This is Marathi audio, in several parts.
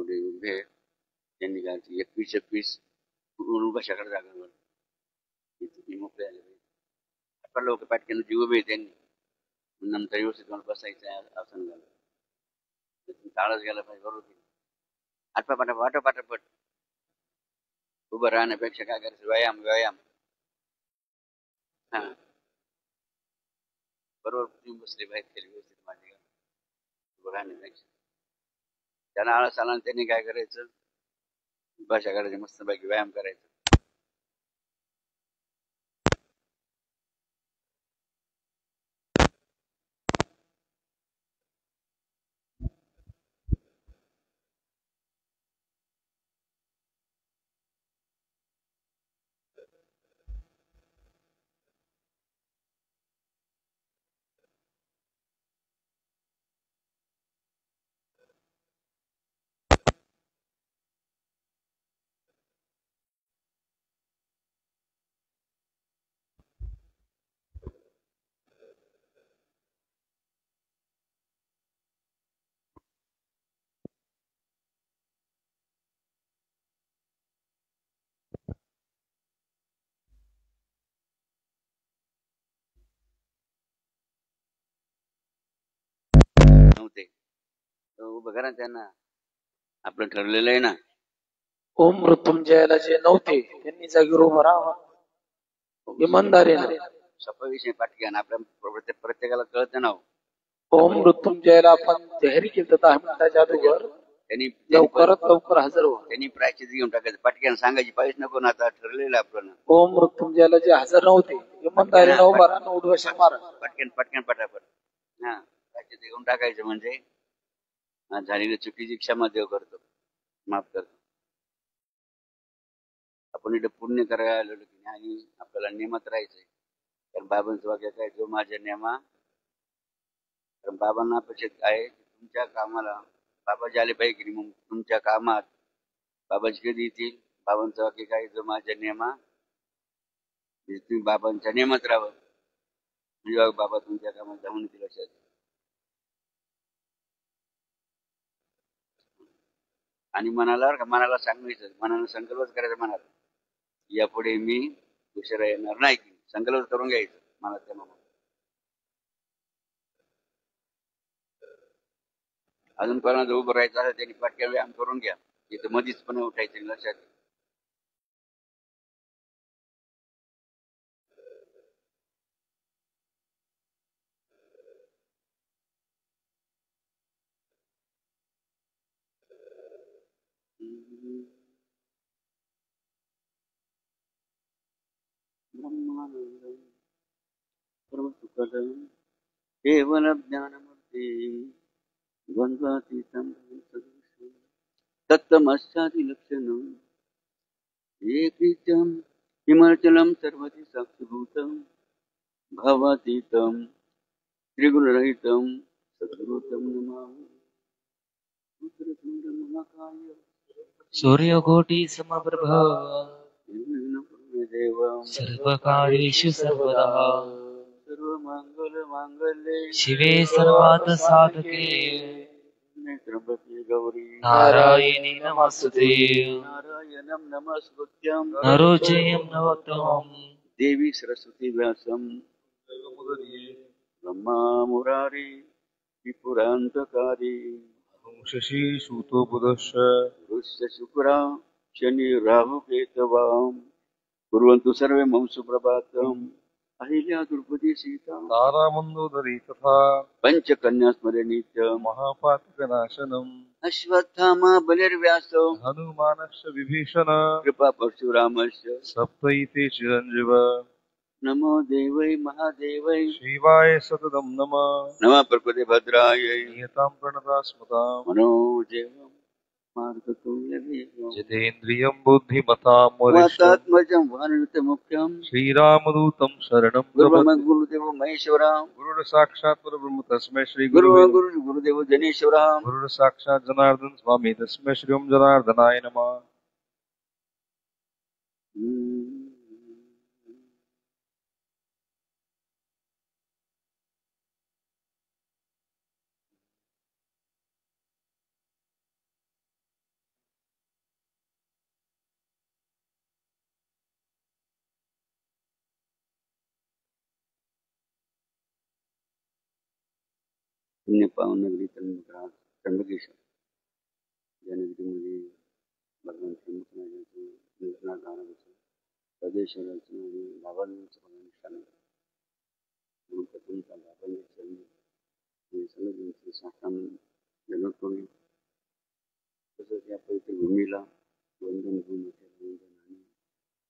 एवढे उभे त्यांनी काय 21 उभा शकड जागा तुम्ही मोकळे आले आपण लोक पाटक्यानं जीव उभे त्यांनी नंतर व्यवस्थित मला बसायचं आसन झालं टाळच गेला पाहिजे बरोबर आटपापाटा पाठापाठापट उभं राहण्यापेक्षा काय करायचं व्यायाम हा बरोबर तुम्ही बसले बाहेर केली व्यवस्थित माझी उभं राहण्यापेक्षा त्यांना आळस आला त्यांनी काय करायचं भाषा करायची मस्तपैकी व्यायाम करायचा नव्हते उभं करा त्यांना आपलं ठरलेलं आहे ना ओम मृत्युंजयाला जे नव्हते त्यांनी जागीवर उभं राहावं इमानदारीने सफाविषयी पाठक्यान आपल्या प्रत्येकाला कळत ना ओम मृत्युंजयाला आपण जाहीर केलं 10 मिनिटाच्या अगोदर त्यांनी लवकर हजर व्हा त्यांनी प्रायश्चित घेऊन टाकायचं पाटक्यान सांगायची पाहिजे नको ना आता ठरलेलं आपलं ओम मृत्युंजयाला जे हजर नव्हते इमानदारीने उभा राहा उडवशा मारा पटकन पटापट हा प्रायश्चित घेऊन टाकायचं म्हणजे झालेली चुकीची क्षमा देव करतो माफ करतो आपण इथे पुण्य करायला आलेलो की नाही आणि आपल्याला नियमात राहायचंय कारण बाबांचं वाक्य काय जो माझ्या नियमा कारण बाबांना अपेक्षित आहे तुमच्या कामाला बाबाजी आले पाहिजे की मग तुमच्या कामात बाबाजी कधी येतील बाबांचं वाक्य काय जो माझ्या नियमा तुम्ही बाबांच्या नियमात राहावं म्हणजे बाबा तुमच्या कामात जाऊन येतील लक्षात आणि मनाला सांगायचं मनाला संकल्पच करायचा मनात यापुढे मी दुसऱ्या येणार नाही की संकल्प करून घ्यायचं मला त्या मनात अजून कोणाला उभं राहायचं आहे त्यांनी पटक्या व्यायाम करून घ्या तिथं मधीच पण उठायचं लक्षात ब्रह्मानंदम सर्वसुखदम केवल ज्ञानमूर्ती द्वंद्वातीतं तत्तमश्चादिलक्षणम् एकनित्यं हिमाचलं सर्वति साक्षिभूतं भवातीतं त्रिगुणरहितं सद्गुरुतं नमामि सूत्रतुण्डमहाकाय सूर्यकोटि समप्रभ देव सर्वकार्येषु सर्वदा सर्वमङ्गलमाङ्गल्ये शिवे सर्वार्थ साधके त्र्यम्बके गौरी नारायणी नमस्ते नारायणं नमस्कृत्यं नरो जयं नरोत्तमं देवी सरस्वती व्यासं ब्रह्मा मुरारी त्रिपुरान्तकारी शशी सूतो बुधश्च गुरुश्च शुक्रा शनि राहु केतवां कुर्वन्तु सर्वे मम सुप्रभातम् अहिल्या द्रौपदी सीता तारामन्दोदरी तथा पंचकन्या स्मरे नित्यं महापातकनाशनम् अश्वत्थामा बलिर्व्यासो हनुमानश्च विभीषण कृपा परशुरामश्च सप्तैते चिरञ्जीव नमो देवै महादेवै शिवाय सततं नमः नमः प्रकृते भद्रायै नियतां प्रणता स्मताम् मनोजेवं मार्गतुल्यवेगं जितेन्द्रियं बुद्धिमतां वरिष्ठं वातात्मजं वानरमुख्यं श्रीरामदूतं शरणं प्रपद्ये गुरुदेवो महेश्वरा गुरुर्साक्षात् परब्रह्म तस्मै श्री गुरुदेवो जनेश्वरा गुरुर्साक्षात् जनार्दन स्वामी तस्मै श्री ओं जनार्दनाय नमः पुण्य पावन नगरी त्र्यंबकेश्वर या नगरीमध्ये भगवान त्र्यंबकेश्वराचं सदेश्वराचं आणि बाबांचं अनुष्ठान म्हणून प्रथम बाबांच्या चरणी सगळ्यांचे साष्टांग दंडवत करून तसंच या पवित्र भूमीला वंदन भूमीला वंदन आणि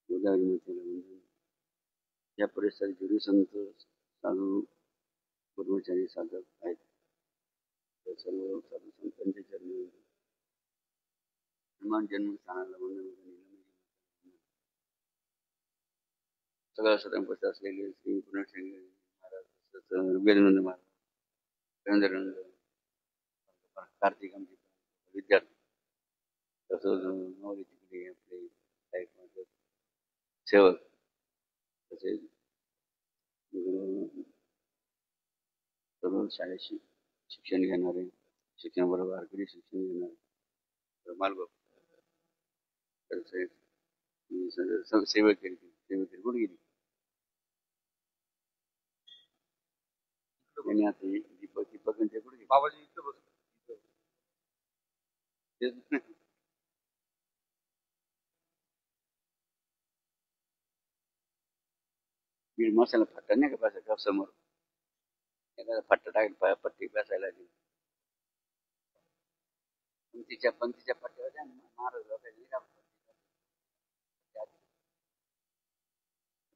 गोदावरी मातेला वंदन. या परिसरात जेवढे संत साधू कर्मचारी साधक आहेत त्या सर्व साधू संतांच्या चरणी हनुमान जन्मस्थानाला वंदन. सगळ्या सदांपत असलेले श्री पुनर्श्री महाराज तसंच ऋग्वेदानंद महाराज रवींद्रानंद कार्तिक आमचे विद्यार्थी तसंच नवरी तिकडे आपले साहेब सेवक तसेच सर्व शाळेशी शिक्षण घेणारे शिक्षणाबरोबर वारकरी शिक्षण घेणारे मालबाप सेवक केली कुठे गेली त्यांनी आता दीपक दीपक कुठे गेली बाबाजी इथं बस बीड मसाला फट्टा नाही का बसायचा समोर एखादा फट्टा टाकेल पट्टी बसायला लागली पंक्तीच्या पट्ट्यावर महाराज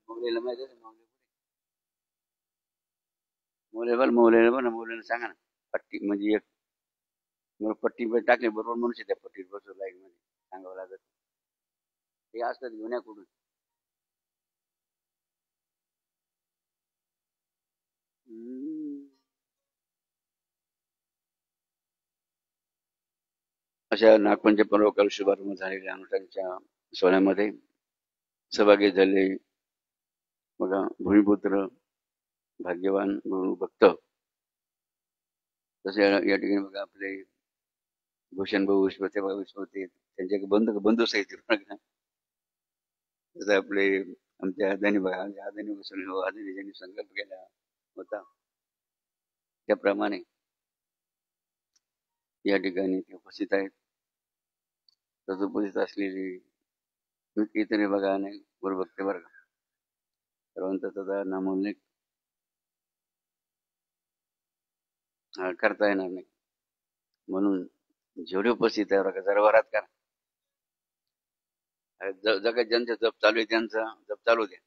मौलीला माहिती आहे मौलीला सांगा ना पट्टी म्हणजे एक पट्टी टाकली बरोबर मनुष्य त्या पट्टीत बसू लाईन मध्ये सांगावं लागत हे असतात घेऊन या कुठून अशा नागपंच पर्वकाल शुभारंभ झालेल्या अनुष्ठानाच्या सोहळ्यामध्ये सहभागी झाले बघा भूमिपुत्र भाग्यवान भक्त तसे या ठिकाणी बघा आपले भूषण भाऊ विश्वते त्यांच्या बंधू सहित जसं आपले आमच्या अदानी बघा अदानी बसून अदानी ज्यांनी संकल्प केला होता त्याप्रमाणे या ठिकाणी ते उपस्थित आहेत. तसं उपस्थित असलेली इतर बघा अनेक गुरुभक्त वर्ग सर्वांचा त्याचा नामोल्लेख करता येणार नाही म्हणून जेवढे उपस्थित आहे बघा जरा वरात करा जगात ज्यांचा जप चालू आहे त्यांचा जप चालू द्या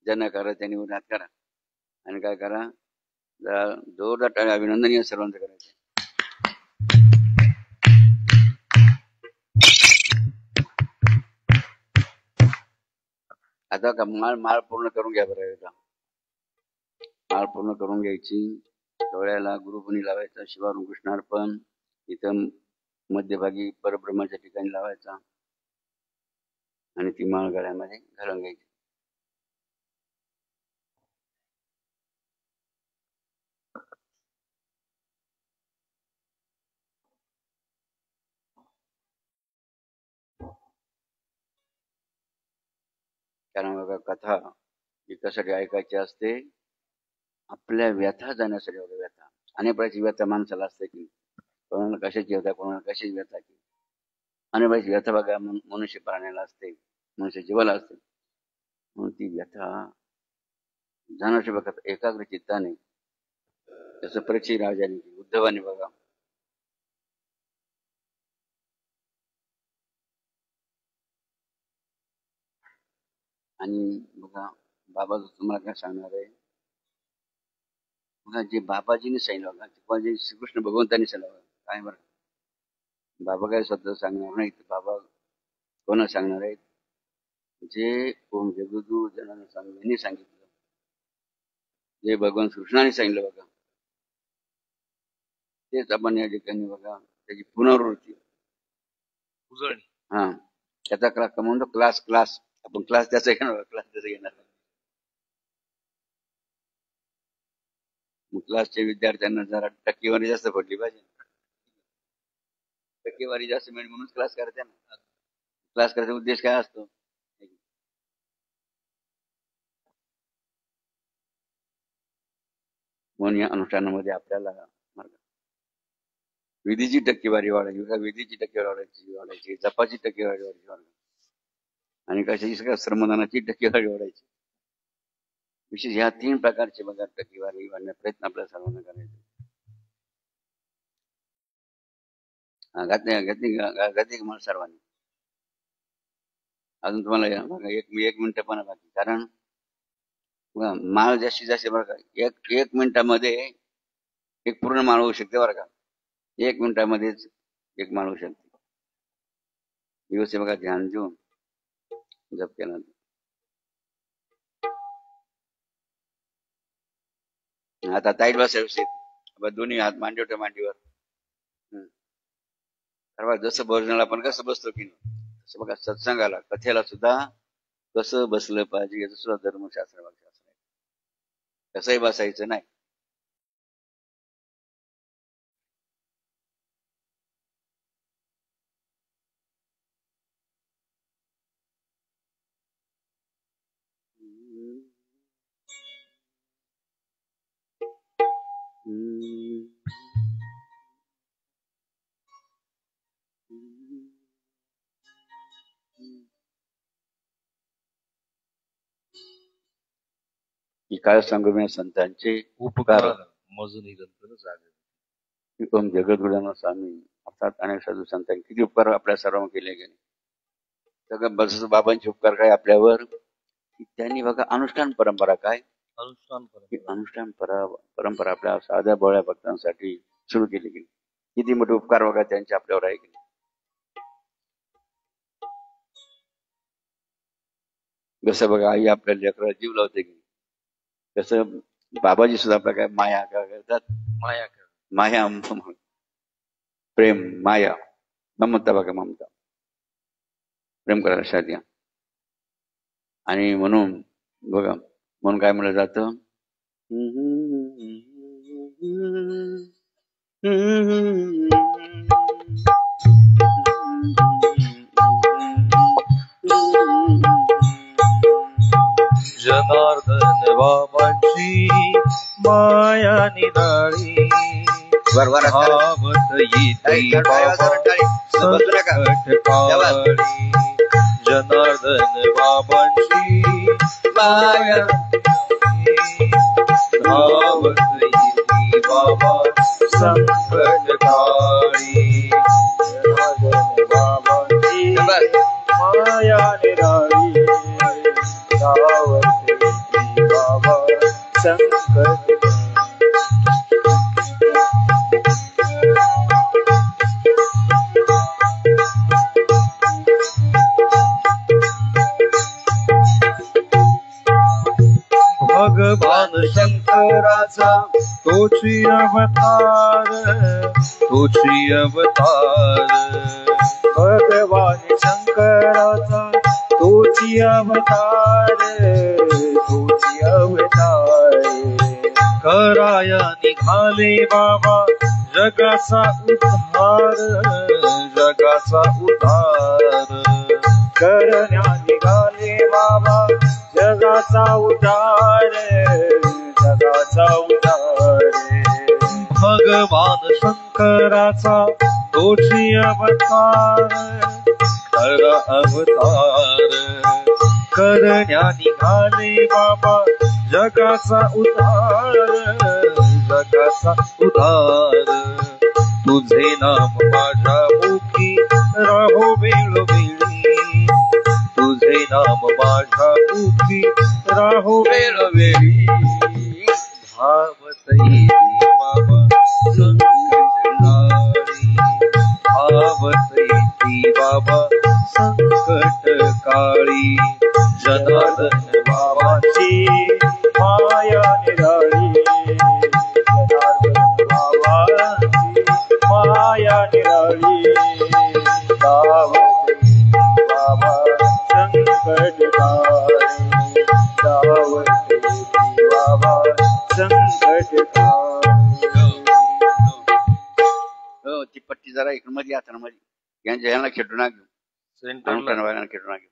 ज्यांना करा त्यांनी वरात करा आणि काय करा जोरदार टाळ्या अभिनंदन या सर्वांचं करायचं. आता का माळ पूर्ण करून घ्या बरं एकदा माळ पूर्ण करून घ्यायची डोळ्याला गुरुपणी लावायचा शिवारून कृष्णार्पण इथं मध्यभागी परब्रह्माच्या ठिकाणी लावायचा आणि ती माळ गळ्यामध्ये घालून घ्यायची. कारण बघा कथा ही कशासाठी ऐकायची असते आपल्या व्यथा जाण्यासाठी बघा व्यथा अनेक प्रकारची व्यथा माणसाला असते की कोणाला कशाची व्यथा कोणाला कशाची व्यथा की अनेक प्रकारची व्यथा बघा मनुष्य प्राण्याला असते मनुष्य जीवाला असते म्हणून ती व्यथा जाण्याची बघा एकाग्र चित्ताने जसं परीक्षित राजाने उद्धवाने बघा आणि बघा बाबा तुम्हाला काय सांगणार आहे बघा जे बाबाजीने सांगितलं बघा किंवा जे श्रीकृष्ण भगवंतांनी सांगितलं काय बरं बाबा काय स्वतः सांगणार नाहीत बाबा कोणा सांगणार आहेत जे ओम जगदू जनानं यांनी सांगितलं जे भगवान कृष्णाने सांगितलं बघा तेच आपण या ठिकाणी बघा त्याची पुनरावृत्ती उजळणी हा त्याचा क्लास म्हणतो क्लास आपण क्लास त्याचा घेणार क्लास त्याचा घेणार मग क्लासच्या विद्यार्थ्यांना जरा टक्केवारी जास्त पडली पाहिजे टक्केवारी जास्त मिळेल म्हणून क्लास करायचा ना क्लास करायचा उद्देश काय असतो म्हणून या अनुष्ठानामध्ये आपल्याला बरं का, विधीची टक्केवारी वाढायची का, विधीची टक्केवारी वाढायची, जपाची टक्केवारी वाढायची आणि कशाची सगळ्या श्रमदानाची टक्केवारी वाढायची. विशेष ह्या 3 प्रकारचे बघा टक्केवारी वाढण्याचा प्रयत्न आपल्या सर्वांना करायचा. घातली का मला सर्वांनी? अजून तुम्हाला बघा एक मिनिट पण बाकी, कारण बघा माळ जास्तीत जास्त बरं का एक मिनिटामध्ये एक पूर्ण माळ होऊ शकते बरं का. 1 मिनिटामध्येच एक माळ होऊ शकते. व्यवस्थित बघा ध्यान देऊन जप केला. आता ताईट बसा व्यवस्थित. दोन्ही हात मांडीवर मांडीवर. जसं भोजनाला आपण कसं बसतो की नाही, तसं बघा सत्संगाला कथेला सुद्धा कसं बसलं पाहिजे याचं सुद्धा धर्मशास्त्र वाक्यशास्त्र आहे. कसंही बसायचं नाही. की काय सांगू मी संतांचे उपकार मजून निरंतर जागे. ओम जगद्गुरुनाथ स्वामी अर्थात अनेक साधू संतांनी किती उपकार आपल्या सर्व केले गेले. सगळं बस बाबांचे उपकार काय आपल्यावर, त्यांनी बघा अनुष्ठान परंपरा काय, अनुष्ठान परंपरा आपल्या साध्या भोळ्या भक्तांसाठी सुरू केली गेली. किती मोठे उपकार बघा त्यांचे आपल्यावर आहे की. जसं बघा आई आपल्या लेकराला जीव लावते की, तसं बाबाजी सुद्धा आपल्या काय माया काय करतात, माया प्रेम माया ममता बघा, ममता प्रेम करायला शाद्या. आणि म्हणून बघा म्हणून काय म्हणलं जातं, जनार्दन बाबांची माया निराळी भावत येती बाबा संकट काळी. जनार्दन बाबांची माया भावत येती बाबा संकट काळी. जनार्दन बाबांची माया निराळी भावत येती बाबा संकट. भगवान शंकराचा तोची अवतार, तोची अवतार. भगवान शंकराचा तोची अवतार, तोची अवतार. कराया निघाले बाबा जगाचा उद्धार, जगाचा उद्धार. करण्या निघाले बाबा जगाचा उद्धार, जगाचा उद्धार. भगवान शंकराचा तोची अवतार, खरा अवतार. करण्या निघाले बाबा जगाचा उद्धार, जगाचा उद्धार. तुझे नाम माझ्या मुखी राहो वेळोवेळी, तुझे नाम माझ्या मुखी राहो वेळोवेळी. भावत येती बाबा संकट काळी, भावत येती बाबा संकट काळी. जनार्दन बाबांची माया निराळी, जनार्दन बाबांची माया निराळी भावत येती बाबा संकट काळी, भावत येती बाबा संकट काळी. हो ती पट्टी जरा इकडे मध्ये आता मध्ये यांच्या ह्याला खेटू ना घेऊ, सेंटर खेटू ना घेऊ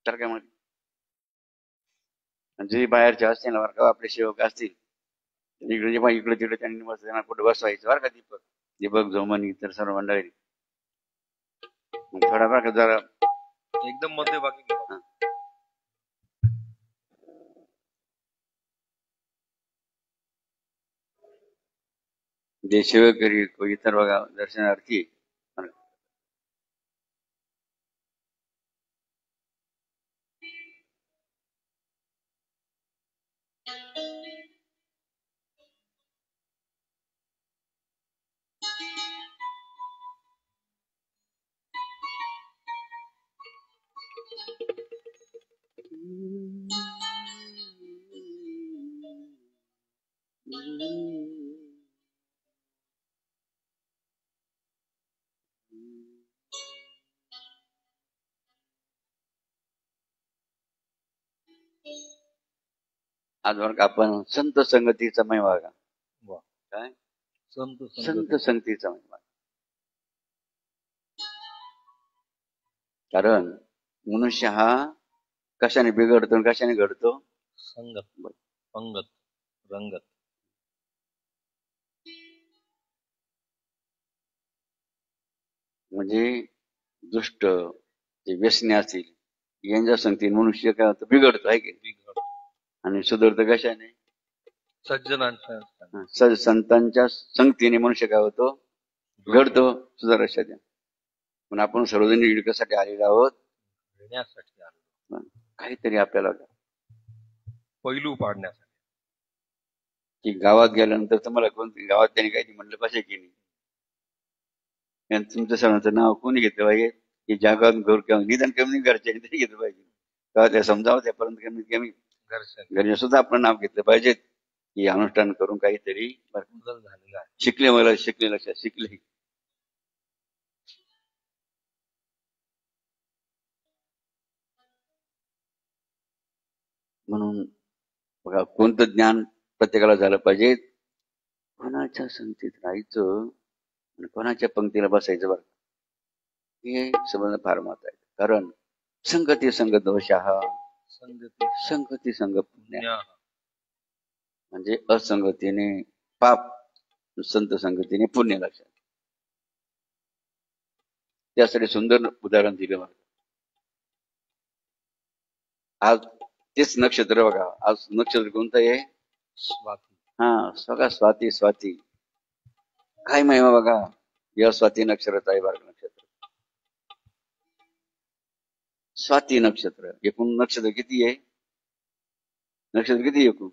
तर काय मध्ये. जे बाहेरचे असतील ना बरं का आपले सेवक असतील इकडे जेव्हा इकडे तिकडे त्यांनी मस्त त्यांना कुठे बसवायचं बरं का दीपक दीपक जोमन इतर सर्व मंडळी थोडा बरं का जरा एकदम मध्यभागी गेला. जे सेवेकरी इतर बघा दर्शनार्थी आज बरं का आपण संत संगतीचा महिमा बघा वा. काय संत संत संगतीचा महिमा कारण मनुष्य हा कशाने बिघडतो आणि कशाने घडतो संगत पंगत रंगत. म्हणजे दुष्ट जे व्यसने असतील यांच्या संगतीने मनुष्य काय होतं बिघडतो आहे की बिघड आणि सुधारतं कशाने सज्जनांच्या संतांच्या संगतीने मनुष्य काय होतो घडतो सुधारायसाठी. पण आपण सर्वजण इडकासाठी आलेलो आहोत घेण्यासाठी आलो, काहीतरी आपल्याला पैलू पाडण्यासाठी. की गावात गेल्यानंतर तुम्हाला कोणती गावात त्यांनी काही म्हणलं पाहिजे की नाही आणि तुमच्या सर्वांचं नाव कोणी घेतलं पाहिजे की जागात घर किंवा निदान कमी घरच्यांनी तरी घेतलं पाहिजे तेव्हा त्या समजावं त्यापर्यंत कमीत कमी घरच्या सुद्धा आपलं नाव घेतलं पाहिजे की अनुष्ठान करून काहीतरी बदल झालेला आहे. शिकले मला शिकले लक्षात शिकले. म्हणून बघा कोणतं ज्ञान प्रत्येकाला झालं पाहिजे कोणाच्या संगतीत राहायचं आणि कोणाच्या पंक्तीला बसायचं बरं हे समजणं फार महत्वाचं आहे. कारण संगती संग दोष हा संगती संग पुण्य म्हणजे असंगतीने पाप संत संगतीने पुण्य लक्षात. त्यासाठी सुंदर उदाहरण दिलं मला. आज तेच नक्षत्र बघा आज नक्षत्र कोणतं आहे स्वाती. हा बघा स्वाती स्वाती काय महिमा बघा या स्वाती नक्षत्रात आहे बघा नक्षत्र स्वाती नक्षत्र. एकूण नक्षत्र किती आहे नक्षत्र किती एकूण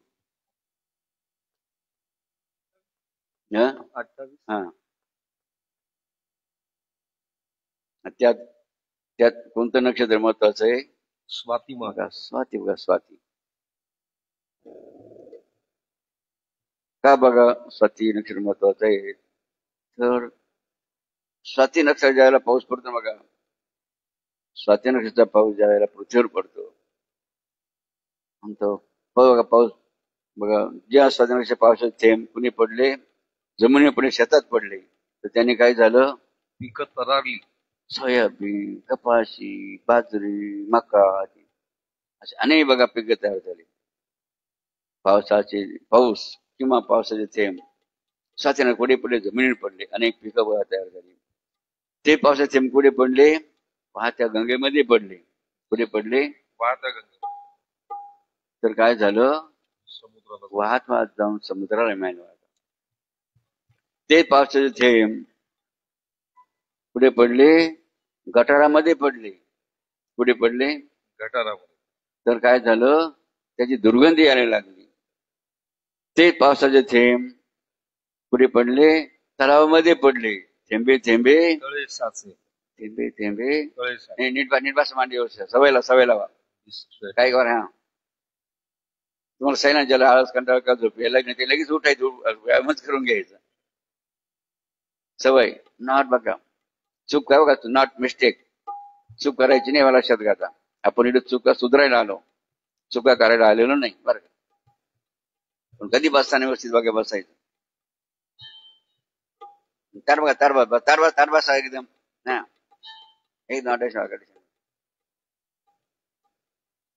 28. हा त्यात त्यात कोणतं नक्षत्र महत्वाचं आहे स्वाती बघा स्वाती बघा स्वाती. का बघा स्वाती नक्षत्र महत्वाचं आहे तर स्वाती नक्षत्र ज्यावेळेला पाऊस पडतो बघा स्वाती नक्षत्राचा पाऊस ज्यावेळेला पृथ्वीवर पडतो म्हणतो बघा पाऊस बघा ज्या स्वाती नक्षत्राच्या पावसाचे थेंब कुणी पडले जमिनीवर पडले शेतात पडले तर त्याने काय झालं पिकं तरारली. सोयाबीन कपाशी बाजरी मका असे अनेक बघा पिकं तयार झाली. पाऊस किंवा पावसाचे थेंब साथीने कुठे पडले जमिनीवर पडले अनेक पिकं बघा तयार झाली. ते पावसाचे थेंब कुठे पडले वाहत्या गंगेमध्ये पडले. कुठे पडले वाहत्या गंगा. तर काय झालं समुद्राला वाहत वाहत जाऊन समुद्राला मिळालं. ते पावसाचे थेंब कुठे पडले गटारामध्ये पडले. कुठे पडले गटारामध्ये. तर काय झालं त्याची दुर्गंधी यायला लागली. ते पावसाचे थेंब कुठे पडले तलावामध्ये पडले. थेंबे थेंबे तळे साचे. थेंबे थेंबे तळे साचे. नीट बस मांडी सवय लावा काय कर. हा तुम्हाला सैना ज्याला आळस कंटाळा का झोप यायला नाही ते लगेच उठायचं व्यायामच करून घ्यायचं सवय. नॉट बघा चूक काय बघा नॉट मिस्टेक चूक करायची नाही मला लक्षात घाता. आपण इथे चुका सुधारायला आलो चुका करायला आलेलो नाही बरं का. पण कधी बसताना व्यवस्थित बघा बसायचं. तार बसा एकदम हा एकदम अटेन्शन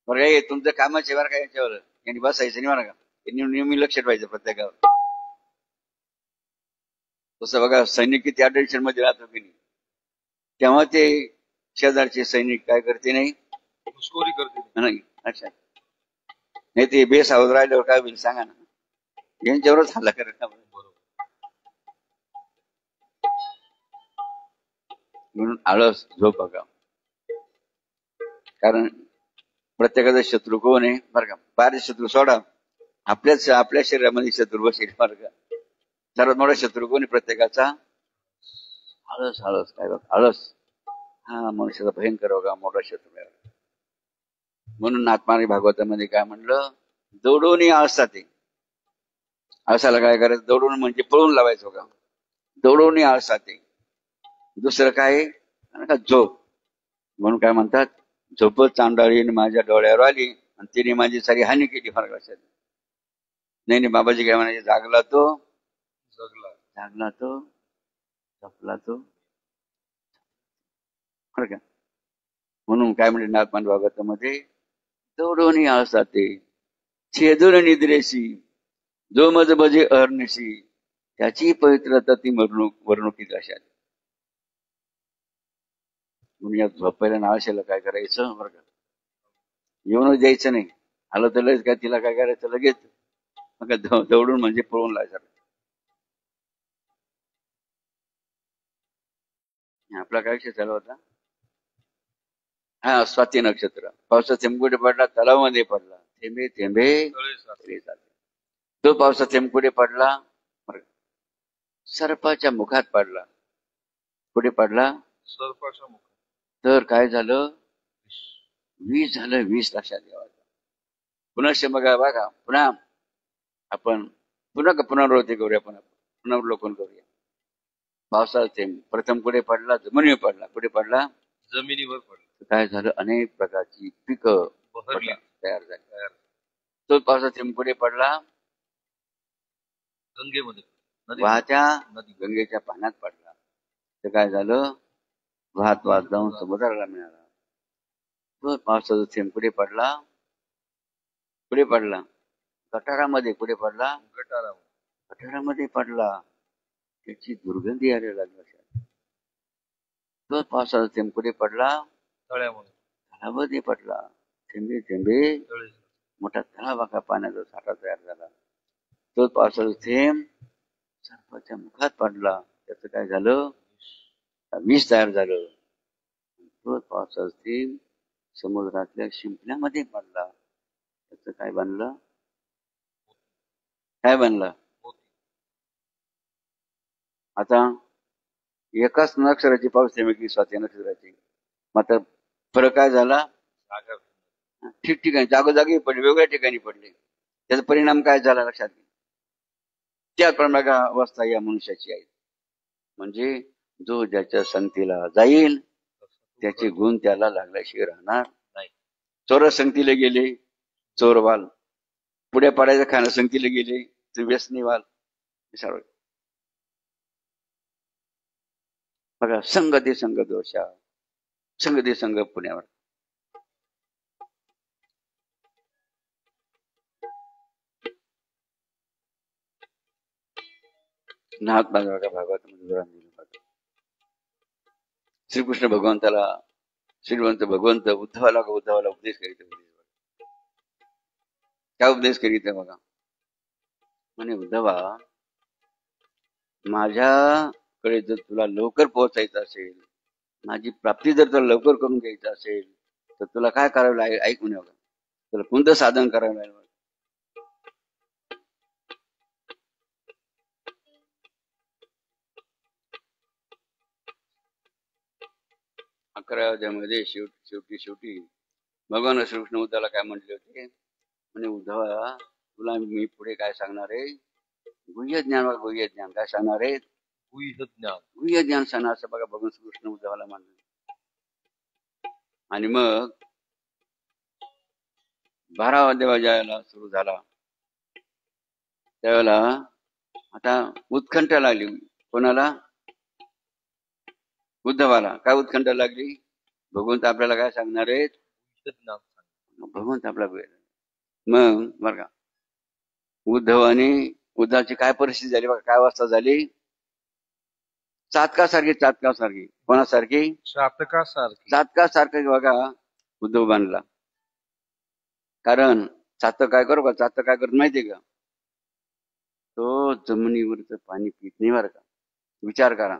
बरं तुमचं कामाचे बरं का याच्यावर यांनी बसायचं नाही बरं का नेहमी लक्ष ठेवायचं प्रत्येकावर. तसं बघा सैनिक किती अटेन्शन मध्ये राहतो की नाही, तेव्हा ते शेजारचे सैनिक काय करते नाही घुसखोरी करते. नाही. अच्छा, नाही ते बेसावध राहिल्यावर काय होईल सांगा ना, यांच्यावरच हल्ला करत म्हणून आळस झोप बघा. कारण प्रत्येकाचा शत्रू कोण आहे बरं का, बाहेरचे शत्रू सोडा, आपल्या शरीरामध्ये शत्रू बसेल बरं का. सर्वात मोठा शत्रू कोण आहे प्रत्येकाचा? आळस. आळस काय बघ, आळस हा मनुष्याचा भयंकर बघा मोठा शत्रू आहे. म्हणून नाथमारी भागवतामध्ये काय म्हणलं, दौडून आळसात आहे. आळसाला काय करायचं, दौडून म्हणजे पळून लावायचं का, दौडून आळसात आहे. दुसरं काय का झोप, म्हणून काय म्हणतात, झोपत चांडाळीने माझ्या डोळ्यावर आली आणि तिने माझी सारी हानी केली. फार लक्षात नाही. बाबाजी काय म्हणायचे, जागला तो जागला तो, झोपला तो बरं का. म्हणून काय म्हणजे नाथमान भागवतामध्ये, दौडून आळसाते छेदून निद्रेशी, जो मज बजे अहर्निशी, त्याची पवित्रता ती वर्णुकीत अशा. म्हणून या झोपायला आळशाला काय करायचं बरं का, येऊनच द्यायचं नाही. आलं तर लगेच काय तिला काय करायचं, लगेच मग दौडून म्हणजे पळून लावायचं. आपला काय विषय चालू होता, हा स्वाती नक्षत्र. पावसाचा थेंब कुठे पडला, तलावामध्ये पडला, थेंबे थेंबे तळे साचे. तो पावसाचा थेंब कुठे पडला, सर्पाच्या मुखात पडला. कुठे पडला, सर्पाच्या मुखात. तर काय झालं, विष झालं. विष लक्षात ठेवायचं. पुन्हा बघा, पुन्हा आपण पुनरावृत्ती करूया, पुनर्वलोकन करूया. पावसाचा थेंब प्रथम कुठे पडला, जमिनीवर पडला. कुठे पडला, जमिनीवर पडला. काय झालं, अनेक प्रकारची पिकं तयार झाली. तो पावसाचा थेंब कुठे पडला, गंगेमध्ये, वाहत्या गंगेच्या पाण्यात पडला. तर काय झालं, वाहत जाऊन समुद्राला मिळाला. तो पावसाचा थेंब कुठे पडला, कुठे पडला, गटारामध्ये. कुठे पडला, गटारामध्ये पडला. त्याची दुर्गंधी यायला लागली. तो पावसाचा थेंब कुठे पडला, तळ्यामध्ये पडला. थेंबे थेंबे मोठा तलाव का पाण्याचा साठा तयार झाला. तो पावसाचा थेंब सर्पाच्या मुखात पडला. त्याचं काय झालं, विष तयार झालं. तो पावसाचा थेंब समुद्रातल्या शिंपल्यामध्ये पडला. त्याचं काय बनलं, काय बनलं. आता एकाच नक्षत्राची पाऊस थेंब की स्वाती नक्षत्राची, मात्र फरक काय झाला, ठिकठिकाणी जागोजागी पडले, वेगवेगळ्या ठिकाणी पडले. त्याचा परिणाम काय झाला लक्षात घ्या. त्याप्रमाणे अवस्था या मनुष्याची आहे. म्हणजे जो ज्याच्या संगतीला जाईल त्याचे गुण त्याला लागल्याशिवाय राहणार नाही. चोर संगतीला गेले, चोरवाल. पुढे पडायचं खाणं संगतीला गेले, तर व्यसनीवाल. बघा, संगती संग दोषा, संगती संग पुण्यावर. भागवत श्रीकृष्ण भगवंताला, भगवंत उद्धवाला उपदेश करीत. काय उपदेश करीत बघा, म्हणे उद्धवा, माझ्याकडे जर तुला लवकर पोहोचायचं असेल, माझी प्राप्ती जर तुला लवकर करून घ्यायचं असेल, तर तुला काय करावं लागेल ऐकून बघा. तुला कोणतं साधन करावं लागेल. 11व्या अध्यायामध्ये शेवटी भगवान श्रीकृष्ण उद्धवाला काय म्हटले होते, म्हणे उद्धवा, तुला मी पुढे काय सांगणार आहे, गुह्य ज्ञान काय सांगणार आहे, गुह्य ज्ञान सांगणार, असं बघा भगवान श्रीकृष्ण उद्धवाला म्हणले. आणि मग 12वा अध्याय जायला सुरू झाला. त्यावेळेला आता उत्कंठ लागली. कोणाला, उद्धवाला. काय उत्कंठ लागली, भगवंत आपल्याला काय सांगणार आहेत, भगवंत आपला. मग बरं का, उद्धवाची काय परिस्थिती झाली बघा, काय अवस्था झाली. चातकासारखी कोणासारखी? चातकासारखी. चातकासारखी बघा उद्धव बांधला. कारण चातक काय करू का? चातक काय करत माहितीये का? तो जमिनीवरचं पाणी पित नाही बरं का. विचार करा,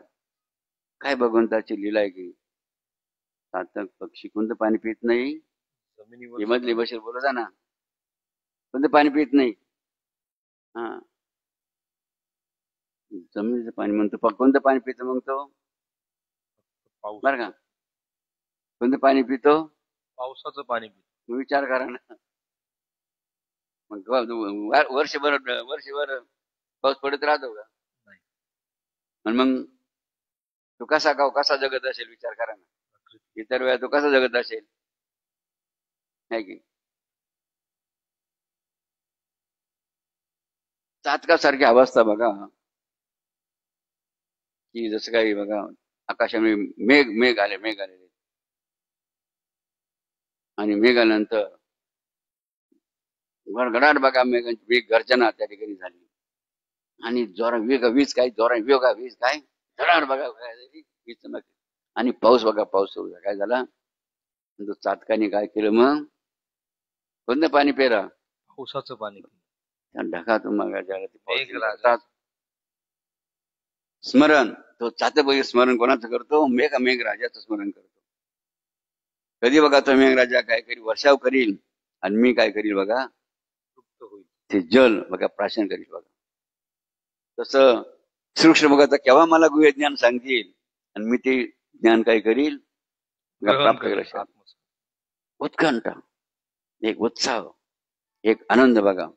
काय भगवंताची लीला आहे की चातक पक्षी कोणतं पाणी पित नाही? जमिनीवर हे मधली बशीर बोलत ना, कोणतं पाणी पित नाही. हा, जमिनीचं पाणी म्हणतो. कोणतं पाणी पितो मग तो? पाऊस. बरं का, कोणतं पाणी पितो? पावसाचं पाणी पितो. तुम्ही विचार करा ना. मग वर्षभर पाऊस पडत राहतो का? नाही. आणि मग तो कसा जगत असेल? विचार करा ना. इतर वेळा तो कसा जगत असेल? नाही की चातकासारखी अवस्था बघा, की जसं काही बघा आकाशामध्ये मेघ आले आणि मेघ आल्यानंतर गडगडाट बघा मेघ गर्जना त्या ठिकाणी झाली आणि वीज काय धडाड बघा वीज चमकली आणि पाऊस सुरू झाला. काय झाला? तो चातकाने काय केलं मग? कोणतं पाणी पेरा? पावसाचं पाणी पितो. त्या ढगातून मग स्मरण, तो चातक स्मरण कोणाचं करतो? मेघराजाचं स्मरण करतो. कधी बघा तो मेघराजा काय करील? वर्षाव करील आणि मी काय करील बघा? तृप्त होईल. ते जल बघा प्राशन करील बघा. तसं श्रीकृष्ण बघा केव्हा मला गुह्य ज्ञान सांगतील आणि मी ते ज्ञान काय करील? प्राप्त करेल. उत्कंठा, एक उत्साह, एक आनंद बघा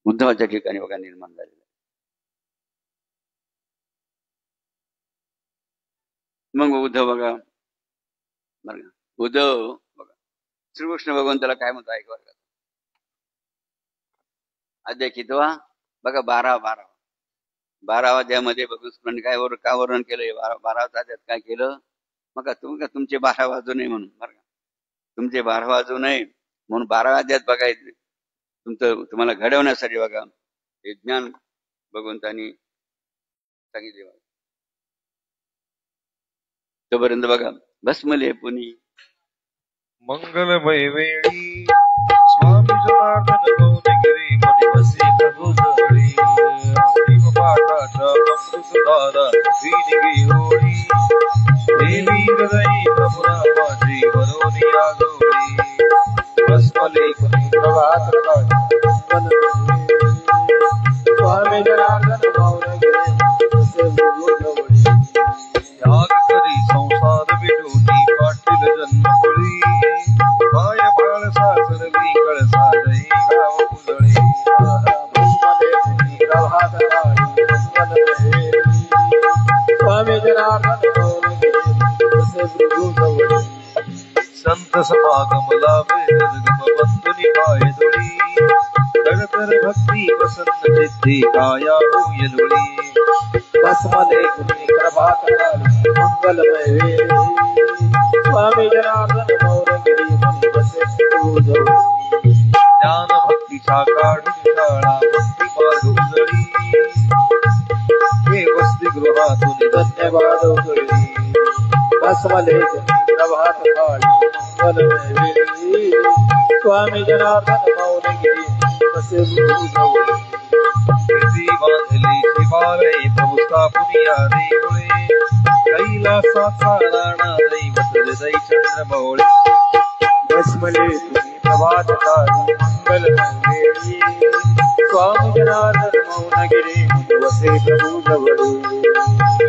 उद्धवाच्या ठिकाणी बघा निर्माण झालेला. मग उद्धव बघा श्रीकृष्ण भगवंताला काय म्हणतो ऐक बघा. अध्याय कितवा बघा? 12 अध्यायामध्ये भगवंत काय वर्णन केलंय? 12व्या अध्यायात काय केलं बघा? तुमचे 12 वाजू नये म्हणून, बरं का, तुमचे 12 वाजू नये म्हणून 12व्या अध्यायात बघायचं तुम्हाला घडवण्यासाठी बघा हे ज्ञान भगवंतानी सांगितले. तोपर्यंत बघा भस्मले पुनी मंगलमय वेळी स्वामी जनार्दन गौनगिरी मनी बसे प्रभुजळी पाठाच्या अमृतधारा विनिगी होळी देवी हृदयी प्रभुरामाची वरोनी आगोळी भस्मले पुनी प्रभात स्वामी जनार्दन गौनगिरी मनी बसे त्याग करी संसार विडोनी पाटील जन्मपुरी माय बाळ सासरली कळसा दही गाव फुलळे स्वामी जनार्दन गौनगिरी मनी बसे संत समागम लाभे निर्गम बंधुनी पाय दुळी गणतर भक्ती प्रसन्न चित्ती काया होय दुळी भस्मले पुनी प्रभात काली मंगलमय वेळी स्वामी जनार्दन गौनगिरी मनी बसे ज्ञान भक्तीचा काढून शाळा भक्ती मार्ग उजळी हे वसतिगृहातून धन्यवाद उजळी भस्मले पुनी प्रभात काली मंगलमय वेळी स्वामी जनार्दन गौनगिरी मनी बसे बांधली शिवालय प्रभू स्थापुनिया देवळे कैलासाचा राणा दैवत हृदय चंद्रमौळे भस्मले पुनी प्रभात काली मंगलमय वेळी स्वामी जनार्दन गौनगिरी मनी बसे प्रभू जवळी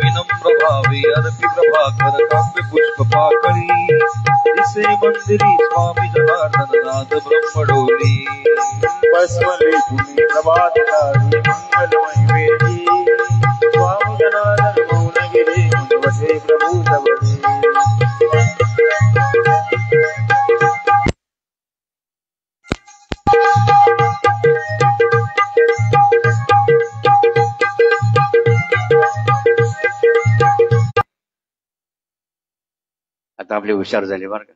विनम्र भावे अर्पी प्रभाकर काव्य पुष्प पाकळी दिसे मंदिरी स्वामी जनार्दन नाद ब्रह्मडोली भस्मले पुनी प्रभात काली मंगलमय वेळी स्वामी जनार्दन गौनगिरी मनी बसे प्रभू जवळी आता आपले हुशार झाले बरं का.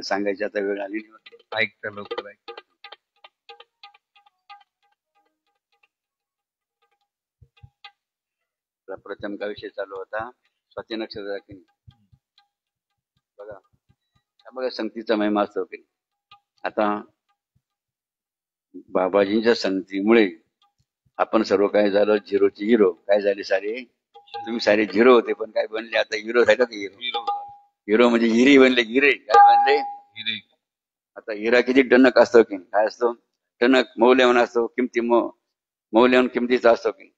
सांगायची आता वेळ आली. ऐकता लवकर ऐक. प्रथम का विषय चालू होता स्वाती नक्षत्राचा की बघा हा बघा संगतीचा महिमा असतो की आता बाबाजींच्या संगतीमुळे आपण सर्व काय झालं झिरोची हिरो काय झाले सारे तुम्ही सारे झिरो होते पण काय बनले आता हिरो झालं की हिरो हिरो म्हणजे हिरे बनले हिरे काय बनले हिरे आता हिरा किती टणक असतो की काय असतो टणक मौल्यवान असतो किमती मौल्यवान किमतीचा असतो की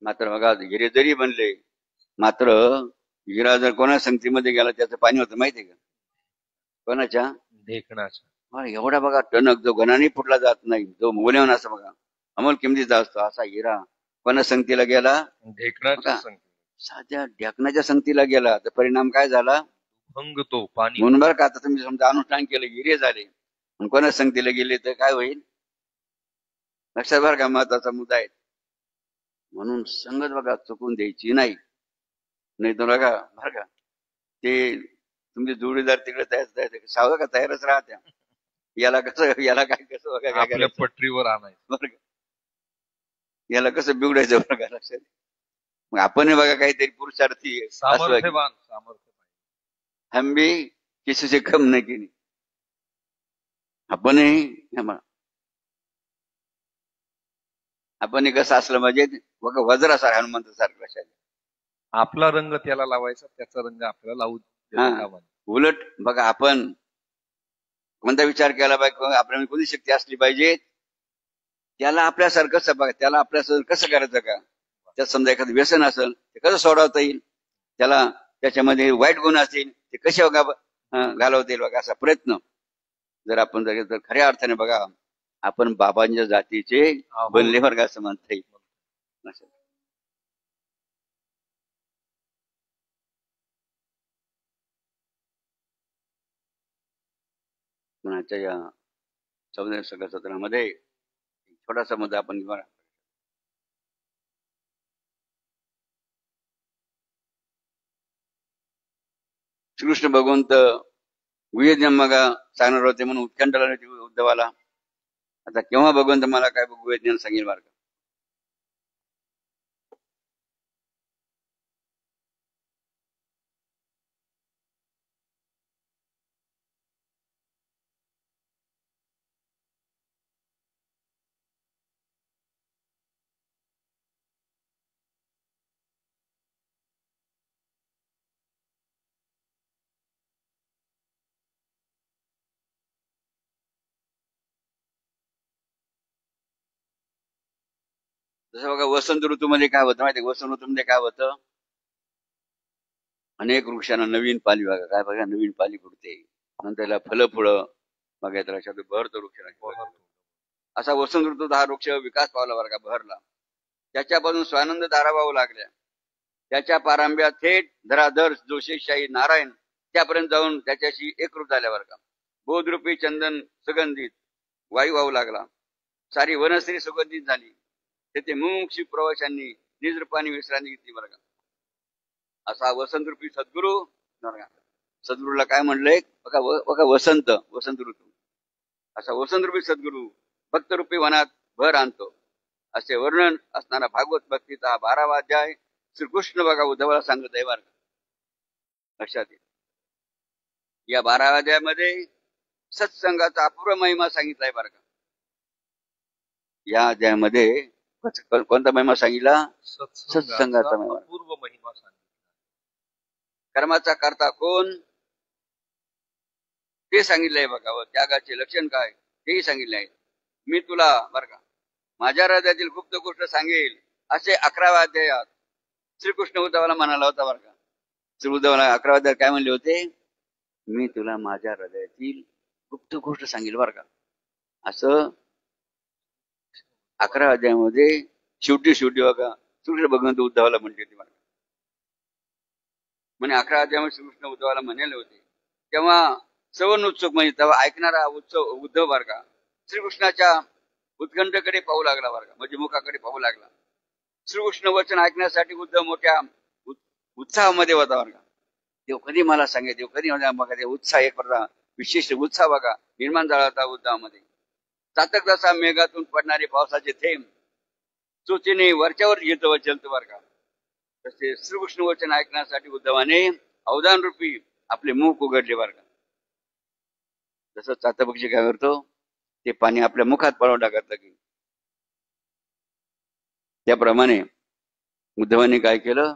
मात्र बघा हिरे जरी बनले मात्र हिरा जर कोणा संगतीमध्ये गेला त्याचं पाणी होतं माहितीये का कोणाच्या ढेकणाच्या एवढा बघा टणक जो गणाने फुटला जात नाही जो मौल्यवान असं बघा अमोल किमतीचा असतो असा हिरा कोणा संगतीला गेला ढेकणाच्या संगती साध्या ढेकणाच्या संगतीला गेला तर परिणाम काय झाला भंग तो पाणी म्हणून बरं का आता तुम्ही समजा अनुष्ठान केलं हिरे झाले पण कोणा संगतीला गेले तर काय होईल लक्षात बरं का महत्वाचा मुद्दा आहे म्हणून संगत बघा चुकून द्यायची नाही तर बघा बरं का ते तुमचे जोडीदार तिकडे तयार सावध का तयारच राहत्या याला काय कसं बघा काय आपल्या करायचं पटरीवर आणायचं बरं का याला कसं बिघडायचं बरं का लक्षात मग आपण बघा काहीतरी पुरुषार्थी असं सामर्थ्यवान हम भी किसी से कम नहीं की आपण कसं असलं म्हणजे बघा वज्रासारखा हनुमंत सारखं लक्षात आपला रंग त्याला लावायचा त्याचा रंग आपल्याला लावू देता कामा नये. उलट बघा आपण कोणता विचार केला पाहिजे आपल्याला कोणती शक्ती असली पाहिजे त्याला आपल्यासारखं बघा त्याला आपल्यासारखं कसं करायचं का त्यात समजा एखादं व्यसन असेल ते कसं सोडवता येईल त्याला त्याच्यामध्ये वाईट गुण असतील ते कसे घालवता येईल बघा असा प्रयत्न जर आपण जर खऱ्या अर्थाने बघा आपण बाबांच्या जातीचे बनले वर्ग असं म्हणता येईल कोणाच्या या 14 सत्रामध्ये छोटासा मुद्दा आपण घेऊ श्रीकृष्ण भगवंत गुह्यज्ञान सांगणार होते म्हणून उत्कंठाला उद्धवाला आता केव्हा भगवंत मला काय गुह्यज्ञान सांगेल बरं का जसं बघा वसंत ऋतूमध्ये काय होतं माहिती वसंत ऋतूमध्ये काय होतं अनेक वृक्षांना नवीन पाली बघा काय बघा नवीन पाली फुटते नंतर त्याला फळं फुळं बघा त्याला बहरतो वृक्ष असा वसंत ऋतूत हा वृक्ष विकास पावला बरं का बहरला त्याच्यापासून स्वानंद धारा वाहू लागल्या त्याच्या पारंब्या थेट धराधर जो शेषशाही नारायण त्यापर्यंत जाऊन त्याच्याशी एकरूप झाल्या बरं का बोधरूपी चंदन सुगंधित वायू वाहू लागला सारी वनस्त्री सुगंधित झाली तेथे मुमुक्षी प्रवाशांनी निजरूपाने विश्रांती घेतली बरं का असा वसंत रूपी सद्गुरू सद्गुरूला काय म्हणलंय बघा वसंत ऋतू असा वसंत रूपी सद्गुरू भक्तरूपी वनात भर आणतो असे वर्णन असणारा भागवत भक्तीचा हा 12वा अध्याय श्रीकृष्ण बघा उद्धवाला सांगत आहे बरं का लक्षात येईल या 12व्या अध्यायामध्ये सत्संगाचा अपूर्व महिमा सांगितलाय बरं का या अध्यायामध्ये कोणता महिमा सांगितला सत्संगाचा महिमा पूर्व महिमा सांगितला कर्माचा करता कोण ते सांगितलंय बघा व त्यागाचे लक्षण काय तेही सांगितले आहे मी तुला बरं का माझ्या हृदयातील गुप्त गोष्ट सांगेल असे 11व्या अध्यायात श्रीकृष्ण उद्धवाला म्हणाला होता बरं का श्री उद्धवाला 11व्या अध्यायात काय म्हणले होते मी तुला माझ्या हृदयातील गुप्त गोष्ट सांगेल बरं का असं 11व्या अध्यायामध्ये शेवटी बघा श्रीकृष्ण भगवंत उद्धवाला म्हणले होते बरं म्हणे 11व्या अध्यायामध्ये श्रीकृष्ण उद्धवाला म्हणाले होते तेव्हा सवन उत्सुक म्हणजे तेव्हा ऐकणारा उद्धव बरं का श्रीकृष्णाच्या उत्कंठेकडे पाहू लागला बरं का म्हणजे मुखाकडे पाहू लागला श्रीकृष्ण वचन ऐकण्यासाठी उद्धव मोठ्या उत्साहामध्ये होता बरं का देव कधी मला सांगे देव कधी बघा ते उत्साह एक प्रकार विशेष उत्साह बघा निर्माण झाला होता उद्धवामध्ये चातक जसा मेघातून पडणारे पावसाचे थेंब चोचीने वरच्यावर येतं व चलतं बरं का. तसे श्रीकृष्ण वचन ऐकण्यासाठी उद्धवाने अवधान रूपी आपले मुख उघडले बरं का. जसं चाता पक्षी काय करतो ते पाणी आपल्या मुखात पळवून टाकत की त्याप्रमाणे उद्धवाने काय केलं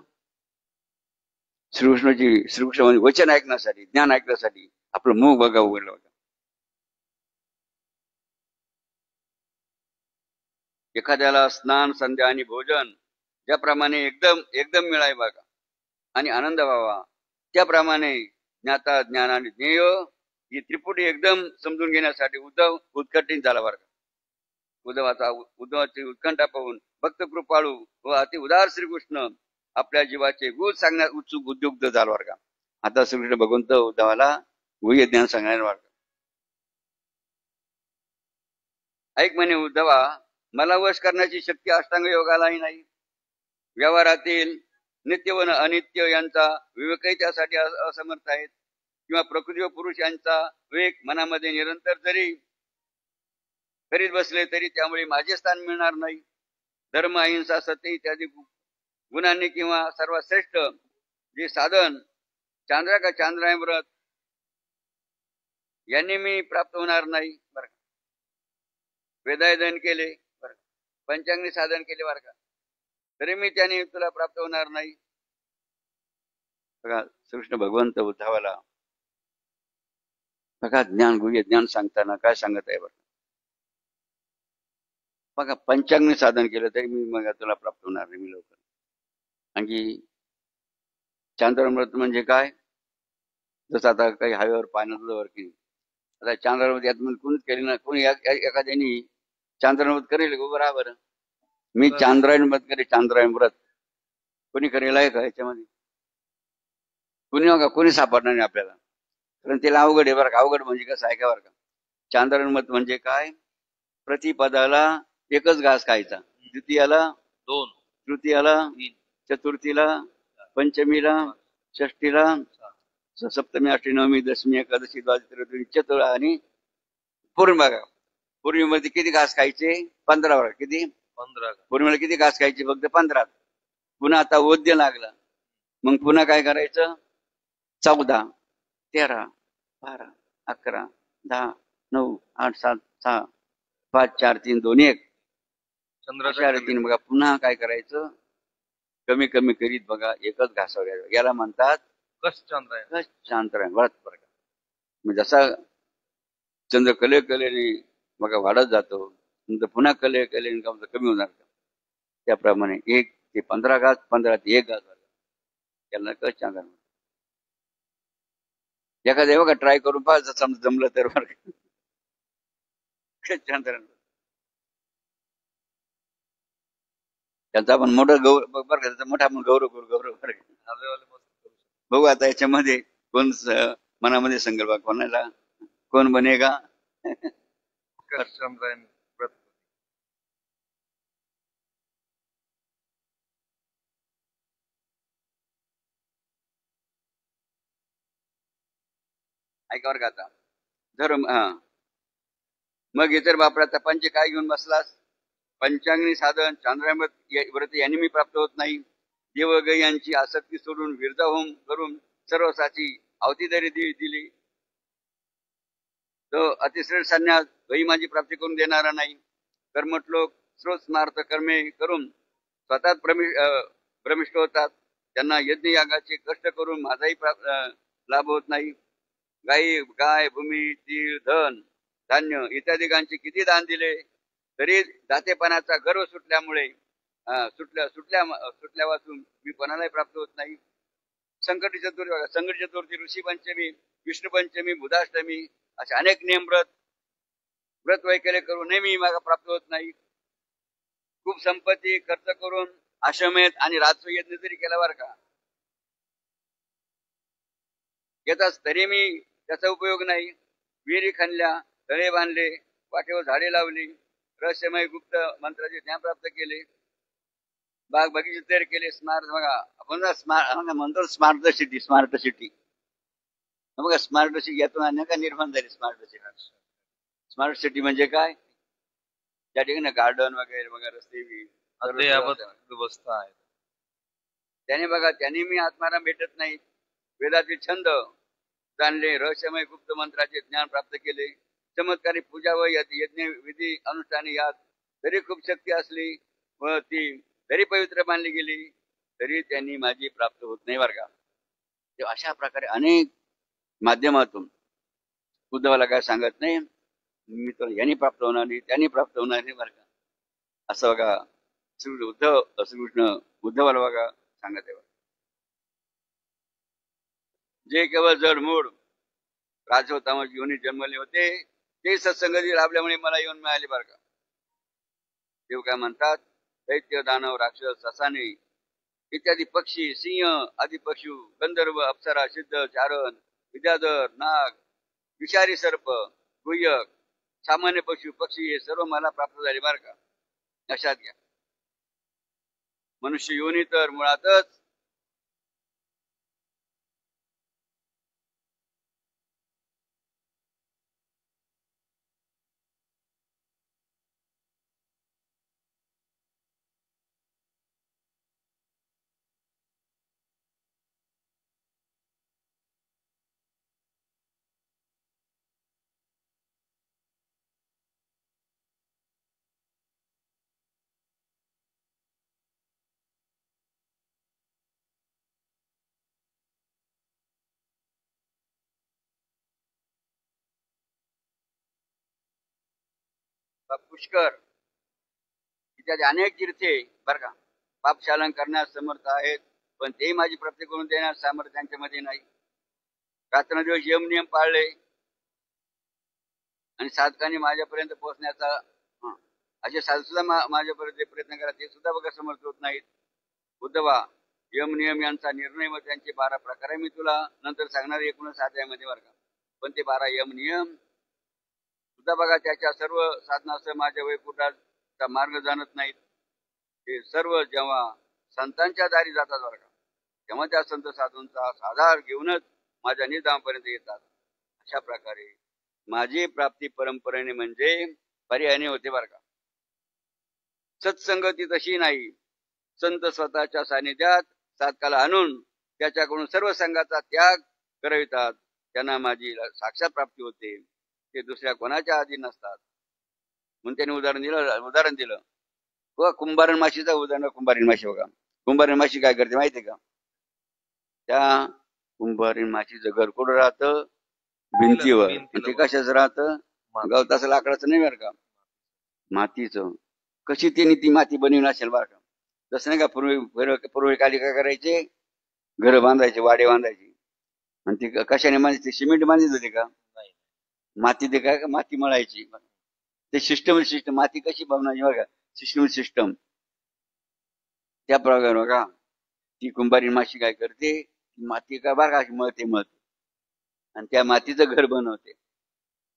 श्रीकृष्ण वचन ऐकण्यासाठी ज्ञान ऐकण्यासाठी आपलं मुख बघा उघडलं होतं. एखाद्याला स्नान संध्या आणि भोजन ज्याप्रमाणे एकदम एकदम मिळाय बघा आणि आनंद व्हावा त्याप्रमाणे ज्ञाता ज्ञान आणि ज्ञेय ही त्रिपुटी एकदम समजून घेण्यासाठी उद्धव उत्कंठित झाला बरं का. उद्धवाची उत्कंठा पाहून भक्त कृपाळू व अति उदार श्रीकृष्ण आपल्या जीवाचे गुण सांगण्यात उत्सुक उद्युक्त झाला बरं का. आता श्रीकृष्ण भगवंत उद्धवाला गुह्य ज्ञान सांगणार बरं का. ऐक म्हणे उद्धवा मला वश करण्याची शक्ती अष्टांग योगालाही नाही. व्यवहारातील नित्य व अनित्य यांचा विवेकही त्यासाठी असमर्थ आहेत किंवा प्रकृती व पुरुष यांचा विवेक मनामध्ये निरंतर जरी करीत बसले तरी त्यामुळे माझे स्थान मिळणार नाही. धर्म अहिंसा सत्य इत्यादी गुणांनी किंवा सर्वात श्रेष्ठ जे साधन चांद्रा का चांद्रायण व्रत यांनी मी प्राप्त होणार नाही बरं का. वेदायदन केले बरं का. पंचांगी साधन केले बरं का तरी मी त्याने तुला प्राप्त होणार नाही. बघा श्रीकृष्ण भगवंत उद्धवाला बघा ज्ञान गुह्य ज्ञान सांगताना काय सांगत आहे बरं. बघा पंचांगी साधन केलं तरी मी मग तुला प्राप्त होणार नाही मी लवकर. आणखी चांद्रामृत म्हणजे काय जसं आता काही हवेवर पाण्यावर की आता चांद्रामृत यात कोणीच केले ना कोणी एखाद्यानी चांद्रामृत करेल बरोबर. मी चांद्रायण व्रत करे चांद्रायण व्रत कोणी करेल आहे का याच्यामध्ये कोणी बघा कोणी सापडणार नाही आपल्याला कारण त्याला अवघड आहे बरं का. अवघड म्हणजे कसं आहे का बरं का. चांद्रायण व्रत म्हणजे काय प्रतिपदाला एकच घास खायचा द्वितीयाला 2 तृतीयाला 3 चतुर्थीला पंचमीला षष्टीला सप्तमी अष्टमी नवमी दशमी एकादशी द्वादशी चतुर् आणि पौर्णिमा. पौर्णिमेमध्ये किती घास खायचे 15 वर किती 15 पौर्णिमेला किती घास खायचे फक्त 15. पुन्हा आता वद्य लागला मग पुन्हा काय करायचं 14 13 12 11 10 9 8 7 6 5 4 3 2 1 चंद्राच्या 3 बघा. पुन्हा काय करायचं कमी कमी करीत बघा एकच घासावर यायचं. याला म्हणतात कस चंद्रायण चांद्रायण व्रत बरं का. म्हणजे जसा चंद्र कलेने बघा वाढत जातो पुन्हा कलेने कमी होणार का त्याप्रमाणे 1 ते 15 घास 15 ते 1 घास त्याला कस चांद्रायण. एखाद्या बघा ट्राय करून पहा समजा जमलं तर बरं चांद्रायण. त्याचा आपण मोठं गौरव बरं का त्याचा मोठा आपण गौरव करू बरं का. बघू आता याच्यामध्ये कोण मनामध्ये संकल्प कोणाला कोण बनेगा चंद्रायण व्रत. ऐका बरं का आता धर्म मग इतर बापराचा पंच काय घेऊन बसलास. पंचांगी साधन चांद्रायण व्रत यांनी मी प्राप्त होत नाही. देवग यांची आसक्ती सोडून विरजा होम करून सर्वसाची अवतीदारी दिली तो अतिश्रेष्ठ संन्यास गई माझी प्राप्ती करून देणारा नाही. कर्मश्लोक स्रोत स्मार्थ कर्मे करून स्वतः भ्रमिष्ट होतात. त्यांना यज्ञ यागाचे कष्ट करून माझाही लाभ होत नाही. गाय भूमी तीळ धन धान्य इत्यादिकांचे किती दान दिले तरी दातेपणाचा गर्व सुटल्यामुळे सुटल्या वाचून मी कोणालाही प्राप्त होत नाही. संकट चतुर्थी ऋषी पंचमी विष्णू पंचमी बुधाष्टमी असे अनेक नियम व्रत वैकल्य करूनही मी मला प्राप्त होत नाही. खूप संपत्ती खर्च करून अश्वमेध आणि राजस्व यज्ञ जरी केला बरं का येतात तरी मी त्याचा उपयोग नाही. विहिरी खणल्या तळे बांधले वाटेवर झाडे लावली रहस्यमय गुप्त मंत्राचे ज्ञान प्राप्त केले बाग बगीचे तयार केले. स्मार्ट बघा आपण म्हणतो स्मार्ट सिटी बघा स्मार्ट सिटी यातून अनेक निर्माण झाले. स्मार्ट सिटी म्हणजे काय त्या ठिकाणी गार्डन वगैरे वगैरे रस्ते बी सर्व अद्ययावत व्यवस्था आहे. व्यवस्था आहे. त्याने बघा त्यांनी मी आत्माराम भेटत नाही, वेदाचे छंद जाणले, रहस्यमय गुप्त मंत्राचे ज्ञान प्राप्त केले, चमत्कारी पूजा व यज्ञ विधी अनुष्ठाने यात जरी खूप शक्ती असली व ती जरी पवित्र मानली गेली तरी त्यांनी माझी प्राप्त होत नाही बरं का. ते अशा प्रकारे अनेक माध्यमातून उद्धवाला काय सांगत नाही, मी तर यांनी प्राप्त होणार नाही, त्यांनी प्राप्त होणार नाही बरं का. असं बघा श्रीकृष्ण उद्धवाला बघा सांगत आहे. जे केवळ जडमूड राजवतामज योनी जन्मले होते ते सत्संगती लाभल्यामुळे मला येऊन मिळाले बरं का. देव काय म्हणतात, दैत्य दानव राक्षस ससाने इत्यादी पक्षी, सिंह आदी पशु, गंधर्व अप्सरा सिद्ध चारण विद्याधर नाग विषारी सर्प गुह्यक सामान्य पशु पक्षी हे सर्व मला प्राप्त झाले बरं का. लक्षात घ्या, मनुष्य योनी तर मुळातच पुष्कर इत्यादी अनेक तीर्थे बरं का पापशालन करण्यास समर्थ आहेत, पण तेही माझी प्राप्ती करून देण्यास सामर्थ्य त्यांच्यामध्ये नाही. रात्रंदिवस यम नियम पाळले आणि साधकांनी माझ्यापर्यंत पोहोचण्याचा असे साधू सुद्धा माझ्यापर्यंत प्रयत्न करा, ते सुद्धा बघा समर्थ होत नाहीत. उद्धवा, यम नियम यांचा निर्णय व त्यांचे 12 प्रकार मी तुला नंतर सांगणार 19 अध्यायामध्ये बरं का. पण ते 12 यम नियम सुद्धा बघा त्याच्या सर्व साधनासह माझ्या वैकुंठाचा मार्ग जाणत नाहीत. ते सर्व जेव्हा संतांच्या दारी जातात बरं का, तेव्हा त्या संत साधूंचा आधार घेऊनच माझ्या निधामापर्यंत येतात. अशा प्रकारे माझी प्राप्ती परंपरेने म्हणजे पर्यायाने होते बरं का. सत्संगती तशी नाही, संत स्वतःच्या सानिध्यात साधकाला आणून त्याच्याकडून सर्व संघाचा त्याग करवितात, त्यांना माझी साक्षात प्राप्ती होते. ते दुसऱ्या कोणाच्या अधीन नसतात. म्हणून त्यांनी उदाहरण दिलं बघा, कुंभारण माशीचं उदाहरण. कुंभारीण माशी बघा, कुंभारीण माशी काय करते माहितीये का, त्या कुंभारीण माशीचं घर कुठं राहतं, भिंतीवर. ते कशाचं राहतं, गवताचं लाकडाचं नाही बरं का, मातीचं. कशी त्यांनी ती माती बनवून असेल बरं का. जसं नाही का पूर्वीकाली काय करायचे, घर बांधायचे, वाडे बांधायचे, आणि ती कशाने बांधायची, सिमेंट बांधत होते का, माती ते काय माती मळायची. ते सिस्टम माती कशी बनवायची बघा, सिस्टम. त्या प्रकारे बघा ती कुंभारी माशी काय करते, माती काय बघा मळते आणि त्या मातीचं घर बनवते.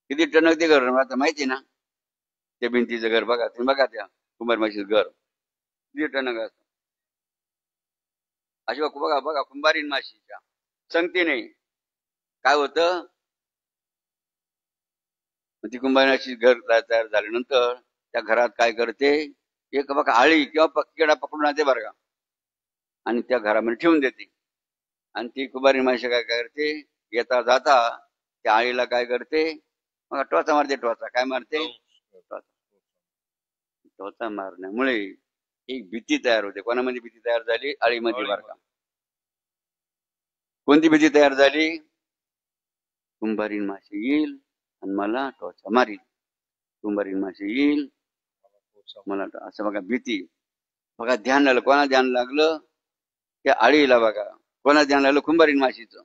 किती टणकते घर आता माहिती ना, त्या भिंतीचं घर बघा तुम्ही, बघा त्या कुंभारी माशीचं घर किती टणक असत. अशी बघा बघा कुंभारीण माशीच्या संगतीने काय होतं, ती कुंभारीणाची घर तयार झाल्यानंतर त्या घरात काय करते, एक बघा आळी किंवा किडा पकडून आणते बरं का, आणि त्या घरामध्ये ठेवून देते. आणि ती कुंभारीण माशी काय करते, येता जाता त्या आळीला काय करते, मग टोचा मारते. टोचा काय मारते, टोचा मारण्यामुळे एक भीती तयार होते. कोणामध्ये भीती तयार झाली, आळीमध्ये बरं का. कोणती भीती तयार झाली, कुंभारीण माशी येईल आणि मला टोचा मारील, कुंभारीण माशी येईल मला, असं बघा भीती. बघा ध्यान लागलं, कोणा ध्यान लागलं, त्या आळीला बघा. कोणा ध्यान लागलं, कुंभारीण माशीचं.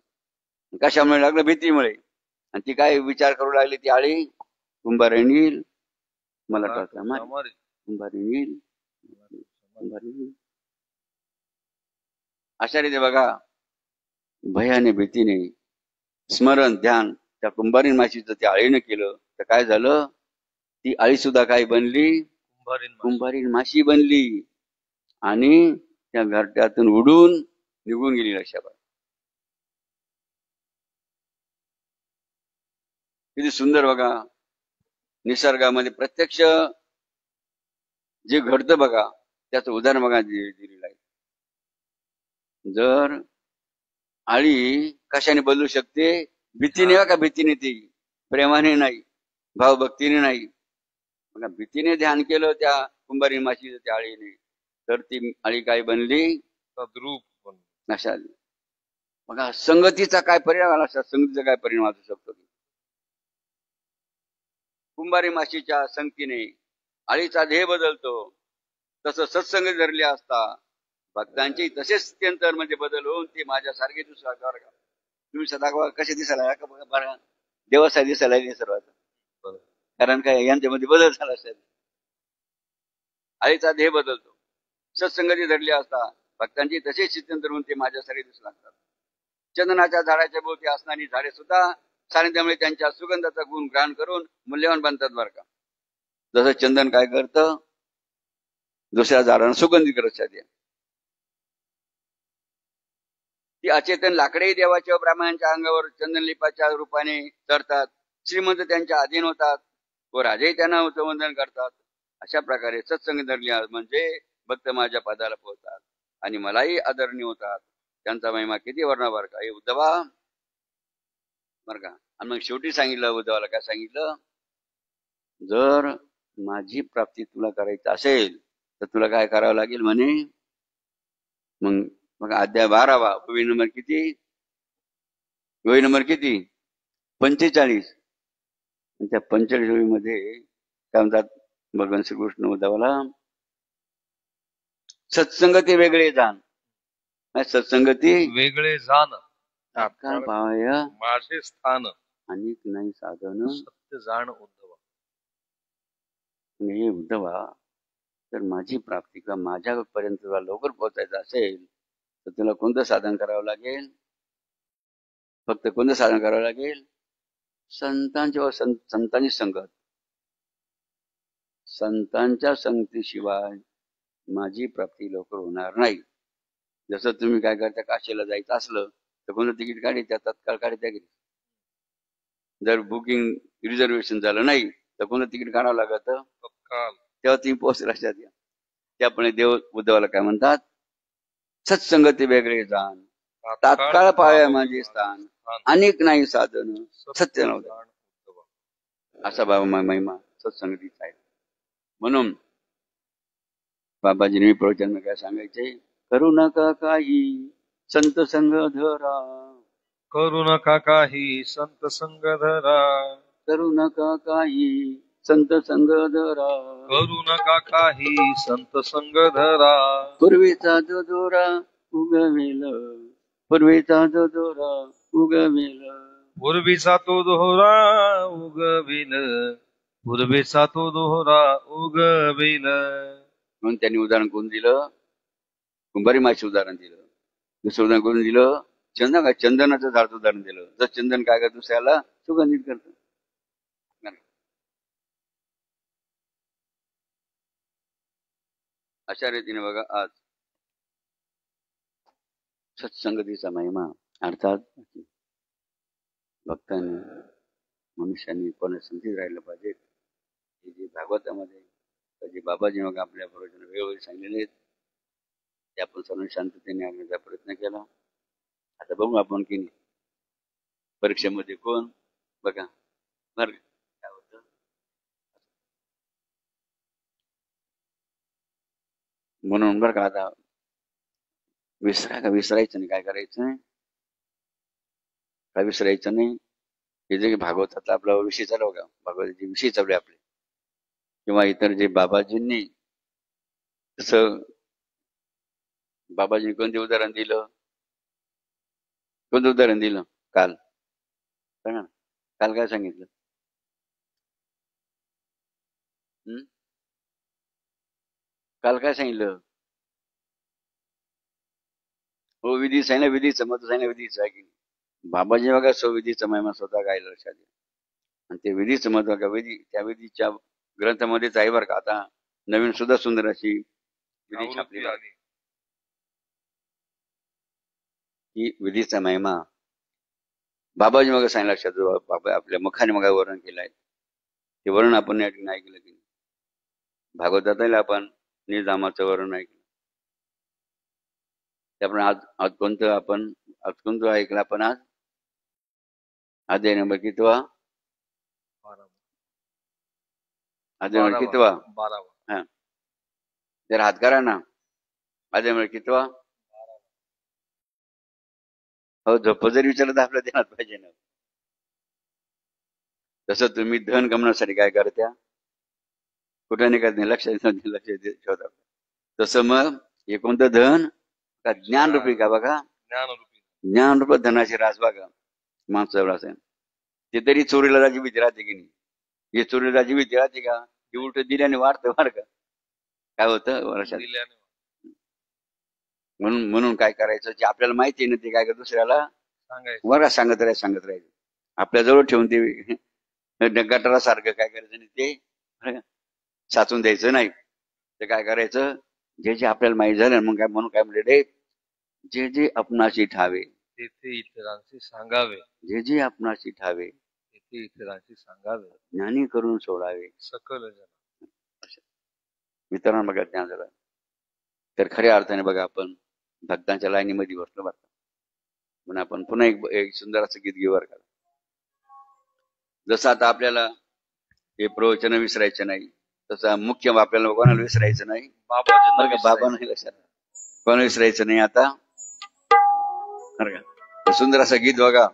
कशामुळे लागलं, भीतीमुळे. आणि ती काय विचार करू लागली, ती आळी, कुंभारीण येईल मला टोचा मारील, कुंभारीण येईल, कुंभारीण येईल. अशा रीते बघा भयाने भीतीने स्मरण ध्यान त्या कुंभारीण माशीचं त्या आळीनं केलं तर काय झालं, ती आळी सुद्धा काय बनली, कुंभारीण माशी बनली. आणि त्या घरट्यातून उडून निघून गेली. लक्षात किती सुंदर बघा, निसर्गामध्ये प्रत्यक्ष जे घडतं बघा त्याचं उदाहरण बघा दिलेलं आहे. जर आळी कशाने बदलू शकते? भीतीने का भीतीने, ती प्रेमाने नाही, भावभक्तीने नाही. बघा भीतीने ध्यान केलं त्या कुंभारी माशी त्या आळीने, तर ती आळी काय बनली? सद्रूप बनलं. अशा बघा संगतीचा काय परिणाम आला, संगतीचा काय परिणाम असू शकतो? कुंभारी माशीच्या संगतीने आळीचा ध्येय बदलतो. तसं सत्संग धरले असता भक्तांची तसेच स्थित्यंतर म्हणजे बदल होऊन ते माझ्यासारखे दुसरा का. तुम्ही सदा कसे दिसायला का बघा, बघा देवासारखे दिसायला नाही सर्वात, कारण काय यांच्यामध्ये बदल झाला असेल. आळीचा ध्येय बदलतो. सत्संगती धरली असता भक्तांची तसेच स्थित्यंतर होऊन ते माझ्यासारखे दिसू लागतात. चंदनाच्या झाडाच्या भोवती असणारी झाडे सुद्धा सानिध्यामुळे त्यांच्या सुगंधाचा गुण ग्रहण करून मूल्यवान बनतात बरं का. जसं चंदन काय करतं? दुसऱ्या झाडांना सुगंधी करत राहते. ती अचेतन लाकडेही देवाच्या व ब्राह्मणांच्या अंगावर चंदनलिपाच्या रूपाने चढतात. श्रीमंत त्यांच्या अधीन होतात व राजेही त्यांना उत्वंदन करतात. अशा प्रकारे सत्संग धरली म्हणजे भक्त माझ्या पदाला पोहोचतात आणि मलाही आदरणीय होतात. त्यांचा महिमा किती वर्णा बरं का. हे उद्धवा बरं का. आणि मग शेवटी सांगितलं उद्धवाला, काय सांगितलं? जर माझी प्राप्ती तुला करायची असेल तर तुला काय करावं लागेल म्हणे. मग अध्याय 12 वही नंबर किती? वही नंबर किती? 45. त्या 45 वहीमध्ये काय म्हणतात भगवान श्रीकृष्ण उद्धवाला? सत्संगती वेगळे जाण, सत्संगती वेगळे जाण तात्काळ पावय माझे स्थान अनेक नाही साधन सत्य जाण उद्धवा. हे उद्धवा, तर माझी प्राप्ती किंवा माझ्यापर्यंत तुला लवकर पोहोचायचं असेल तर तुला कोणतं साधन करावं लागेल? फक्त कोणतं साधन करावं लागेल? संतांची संगत. संतांच्या संगतीशिवाय माझी प्राप्ती लवकर होणार नाही. जसं तुम्ही काय करता, काशीला जायचं असलं तर कोणतं तिकीट काढायचं? तत्काळ काढायचं की. जर बुकिंग रिझर्वेशन झालं नाही तर कोणतं तिकीट काढावं लागत? तत्काळ. तेव्हा तुम्ही पोहोचला. त्यामुळे देव उद्धवाला काय म्हणतात? सत्संगती वेगळे जाण, तात्काळ पावे माझे स्थान, अनेक नाही साधन सत्य नव्हतं. असा बाबा महिमा सत्संगतीचा आहे. म्हणून बाबाजीने प्रवचन काय सांगायचे? करू नका काही संत संग धरा, करू नका काही संत संग धरा, करू नका काही संत संग धरा, करू नका काही संत संग धरा. पूर्वीचा जो दोरा उगवेल, पूर्वीचा जो दोरा उगवेल, पूर्वीचा तो दोहरा उगविल, पूर्वीचा तो दोहरा उगविल. म्हणून त्यांनी उदाहरण कोण दिलं? कुंभारी माशी उदाहरण दिलं. दुसरं उदाहरण कोण दिलं? चंदनाचं झाड उदाहरण दिलं. जर चंदन काय करत दुसऱ्याला सुगंधित करत. अशा रीतीने बघा आज सत्संगतीचा महिमा, अर्थात भक्तांनी मनुष्यांनी कोणा संगतीत राहिलं पाहिजे. हे जे भागवतामध्ये जे बाबाजी मग आपल्या बरोबर वेळोवेळी सांगलेले आहेत ते आपण सर्व शांततेने आणण्याचा प्रयत्न केला. आता बघू आपण की नाही परीक्षेमध्ये कोण बघा बरं काय होतं. म्हणून बरं का आता विसरायचं नाही. काय करायचं नाही? काय विसरायचं नाही. हे जे भागवतातला आपला विषय चालू का, भागवताचे विषय चालू आहे आपले, किंवा इतर जे बाबाजींनी तसं बाबाजींनी कोणते उदाहरण दिलं? कोणतं उदाहरण दिलं? काल काल काय सांगितलं? काल काय सांगितलं? हो विधीच आहे ना, विधीचं मत आहे ना, विधीचं आहे की बाबाजी बघा विधीचं महिमा स्वतः गायला लक्षात येईल. आणि ते विधीचं महत्व का विधी त्या विधीच्या ग्रंथामध्येच आहे बरं का. आता नवीन सुद्धा सुंदर अशी विधी छापली की विधीचा महिमा बाबाजी मग सांगितलं लक्षात. बाबा आपल्या मुखाने मग वर्णन केलंय ते वर्णन आपण या ठिकाणी ऐकलं की भागवतातील आपण निजामाचं वर्णन ऐकलं. ते आपण आज कोणतं ऐकलं आपण आज अध्याय नंबर कितवा? अध्याय नंबर कितवा? 12. हा, जर हात करा ना. अध्याय नंबर कितवा? हो, झोप जरी विचारलं तर आपल्या ध्यानात पाहिजे ना. तसं तुम्ही धन गमनासाठी काय करत्या? कुठं नाही करत नाही, लक्ष ठेवता. तसं मग हे कोणतं धन? का ज्ञान रूपी का बघा, ज्ञानरूपी ज्ञान रूप धनाची रास बघा माणसावर असं. ते तरी चोरीला राजी भीती राहते की नाही? हे चोरीला राजी भीती राहते का? हे उलट दिल्याने वाढतं बरं का. काय होतं वर्षात? दिल्याने म्हणून काय करायचं, जे आपल्याला माहिती आहे ना ते काय कर दुसऱ्याला सांगायचं. बघा सांगत राहायचं. आपल्या जवळ ठेवून ते गटारासारखं काय करायचं नाही, ते बरं का, साचून द्यायचं नाही. ते काय करायचं, जे जे आपल्याला माहिती झालं मग काय म्हणून काय म्हणले, जे जे आपणाशी ठावे तेथे इतरांशी सांगावे, जे जे आपणाशी ठावे तेथे इतरांशी सांगावे, ज्ञानी करून सोडावे सकल जन. मित्रांनो बघा ज्ञान झालं तर खऱ्या अर्थाने बघा आपण भक्तांच्या लाईनीमध्ये बसलो बरं का. म्हणून आपण पुन्हा एक सुंदर असं गीत घेऊ बरं का. जसं आता आपल्याला हे प्रवचन विसरायचं नाही, तसं मुख्य आपल्याला कोणाला विसरायचं नाही. बाबा नाही लक्षात, कोणाला विसरायचं नाही. आता बरं का, सुंदर असं गीत बघा.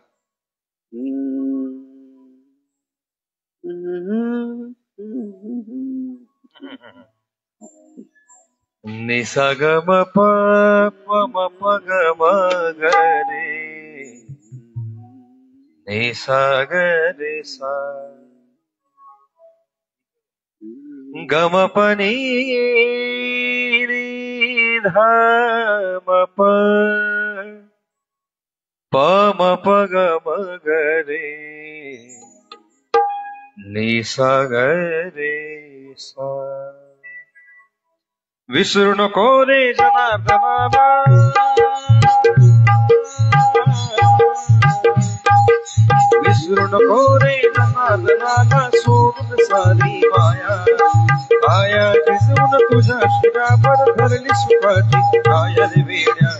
निसा ग म प म प ग म ग रे, निसा ग रे सा, ग म प नी री धा म प, प म प ग म ग रे, निसा ग रे सा. विसरू नको रे जनार्दनाला, विसरू नको रे जनार्दनाला, सोडून सारी माया काया भिजवून तुझ्या शिरावर धरली सुखाची काया रे वेड्या,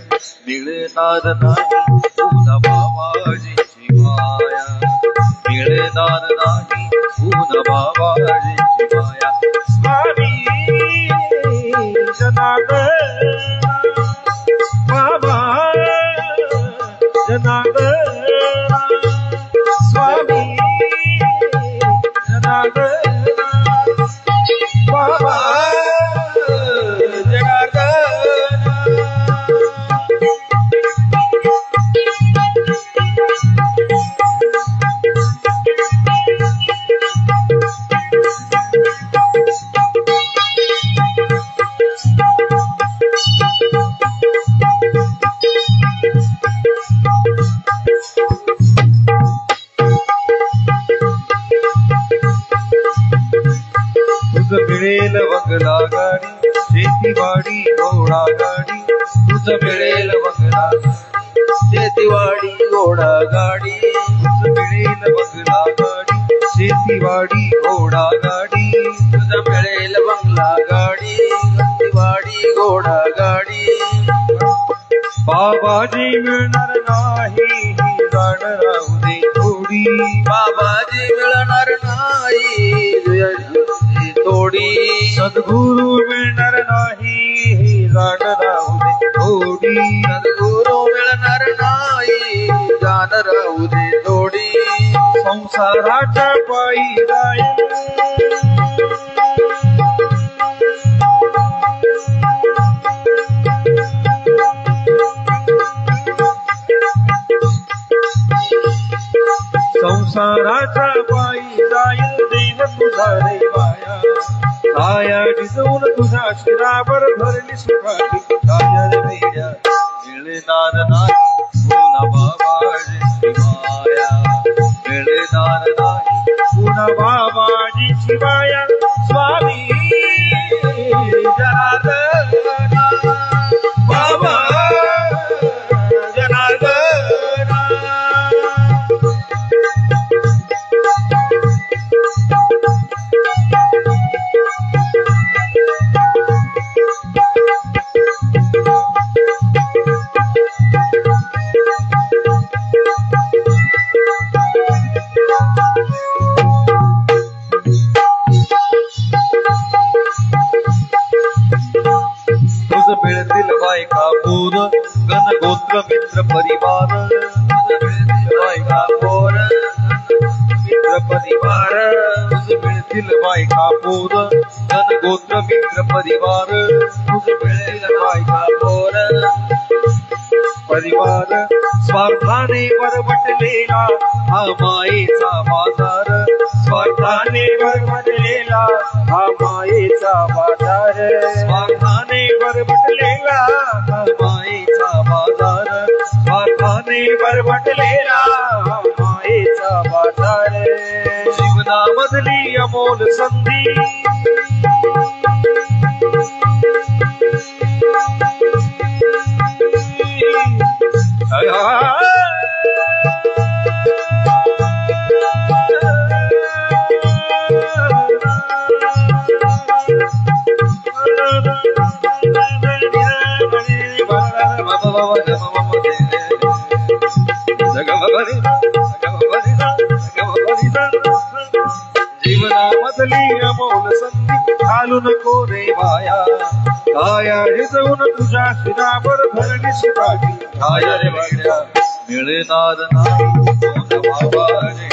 मिळणार नाही तुझा बाबाजीची माया, मिळणार नाही तुझा बाबाजीची माया. स्वामी जनार्दन बाबा जनार्दन, स्वामी जनार्दन बाबा जनार्दन. तुझं मिळेल बंगला गाडी, शेतीवाडी घोडा गाडी, तुझं मिळेल बंगला शेतीवाडी घोडा गाडी, तुझं मिळेल बंगला गाडी, शेतीवाडी घोडा गाडी, तुझं मिळेल बंगला गाडी, शेतीवाडी घोडा गाडी. बाबाजी मिळणार नाही जाण राहू दे थोडी, बाबाजी मिळणार नाही थोडी, सद्गुरु मिळणार नाही जाण राहू दे थोडी, सद्गुरु मिळणार नाही जाण राहू दे थोडी. संसाराच्या पायी जाय संसाराच्या पायी जाईल देह तुझा रे वाया, काया भिजवून तुझ्या शिरावर भरली सुखाची काया रे वेड्या, मिळणार नाही पुन्हा बाबाजीची माया, मिळणार नाही पुन्हा बाबाजीची माया. स्वामी जनार्दन बाबा जनार्दन. मिळतील बायका पोर गण गोत्र मित्र परिवार मिळतील बायका पोर मित्र परिवार मिळतील बायका पोर गण गोत्र मित्र परिवार मिळतील बायका पोर परिवार स्वार्थाने बरबटलेला हा मायेचा बाजार स्वार्थाने बरबटलेला हा मायेचा बाजार स्वार्थाने बरबटलेला हा मायेचा बाजार स्वार्थाने बरबटलेला हा मायेचा बाजार जीवनामधली अमोल संधी जीवनामधली अमोल संधी घालू नको रे वाया काया जाऊन तुझ्या शिरावर भरली सुरागी काय रे वाड्या मिळणार नाही बाबा रे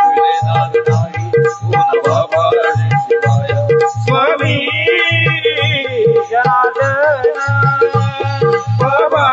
मिळणार नाही बाबा रे स्वामी जनार्दन बाबा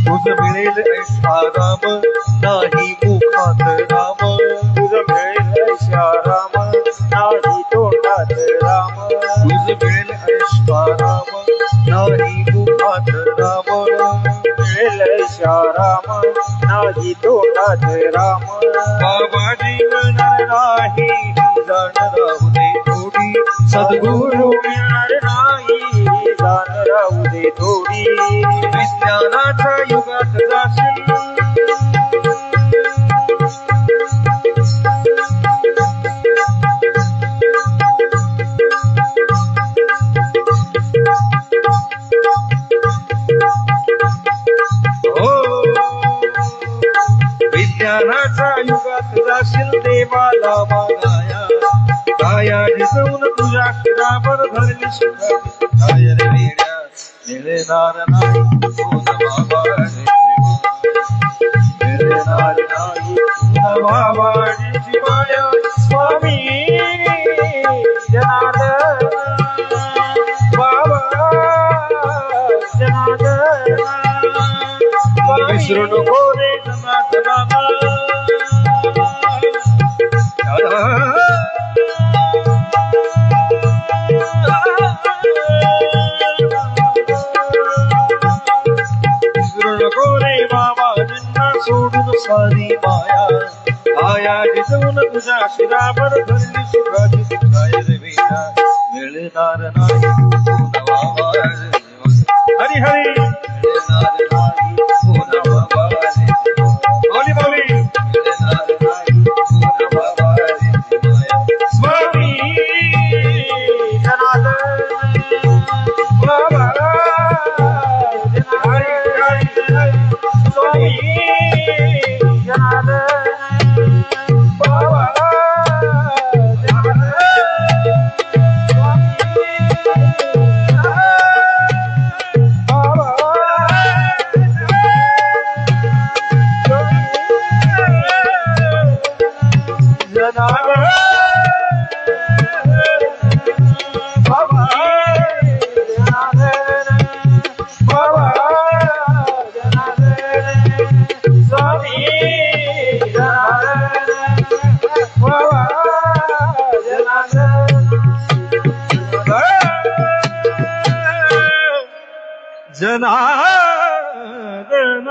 तुझ मिळेल ऐशाराम नाही मुखात राम तुझ मिळेल ऐशाराम नाही तोंडात राम तुझ मिळेल ऐशाराम नाही मुखात राम मिळेल ऐशाराम नाही तोंडात राम बाबा जीवनार नाही जाण राहू दे थोडी सद्गुरु मिळणार नाही जाण राहू दे थोडी विज्ञानाच्या युगात जाशील हो विज्ञानाच्या युगात जाशील देवाला मागाया काया दिसवून तुझ्या शिरावर धरली सुखाची काय रे वेड्या मिळणार नाही बाबा मिळणार नाही बाबाची माया स्वामी जनार्दन बाबा जनार्दन विसरू नको रे जनार्दन रे बाबा जिन्ना सोडून सारी माया आया जिजवून तुझ्या शिरावर धरली सुखाची काय रे वेडा मिळणार नाही बाबा हरी हरी मिळणार नाही बाबा बोली बोली मिळणार नाही बाबा स्वामी जनार्दन बाबा जनार्दन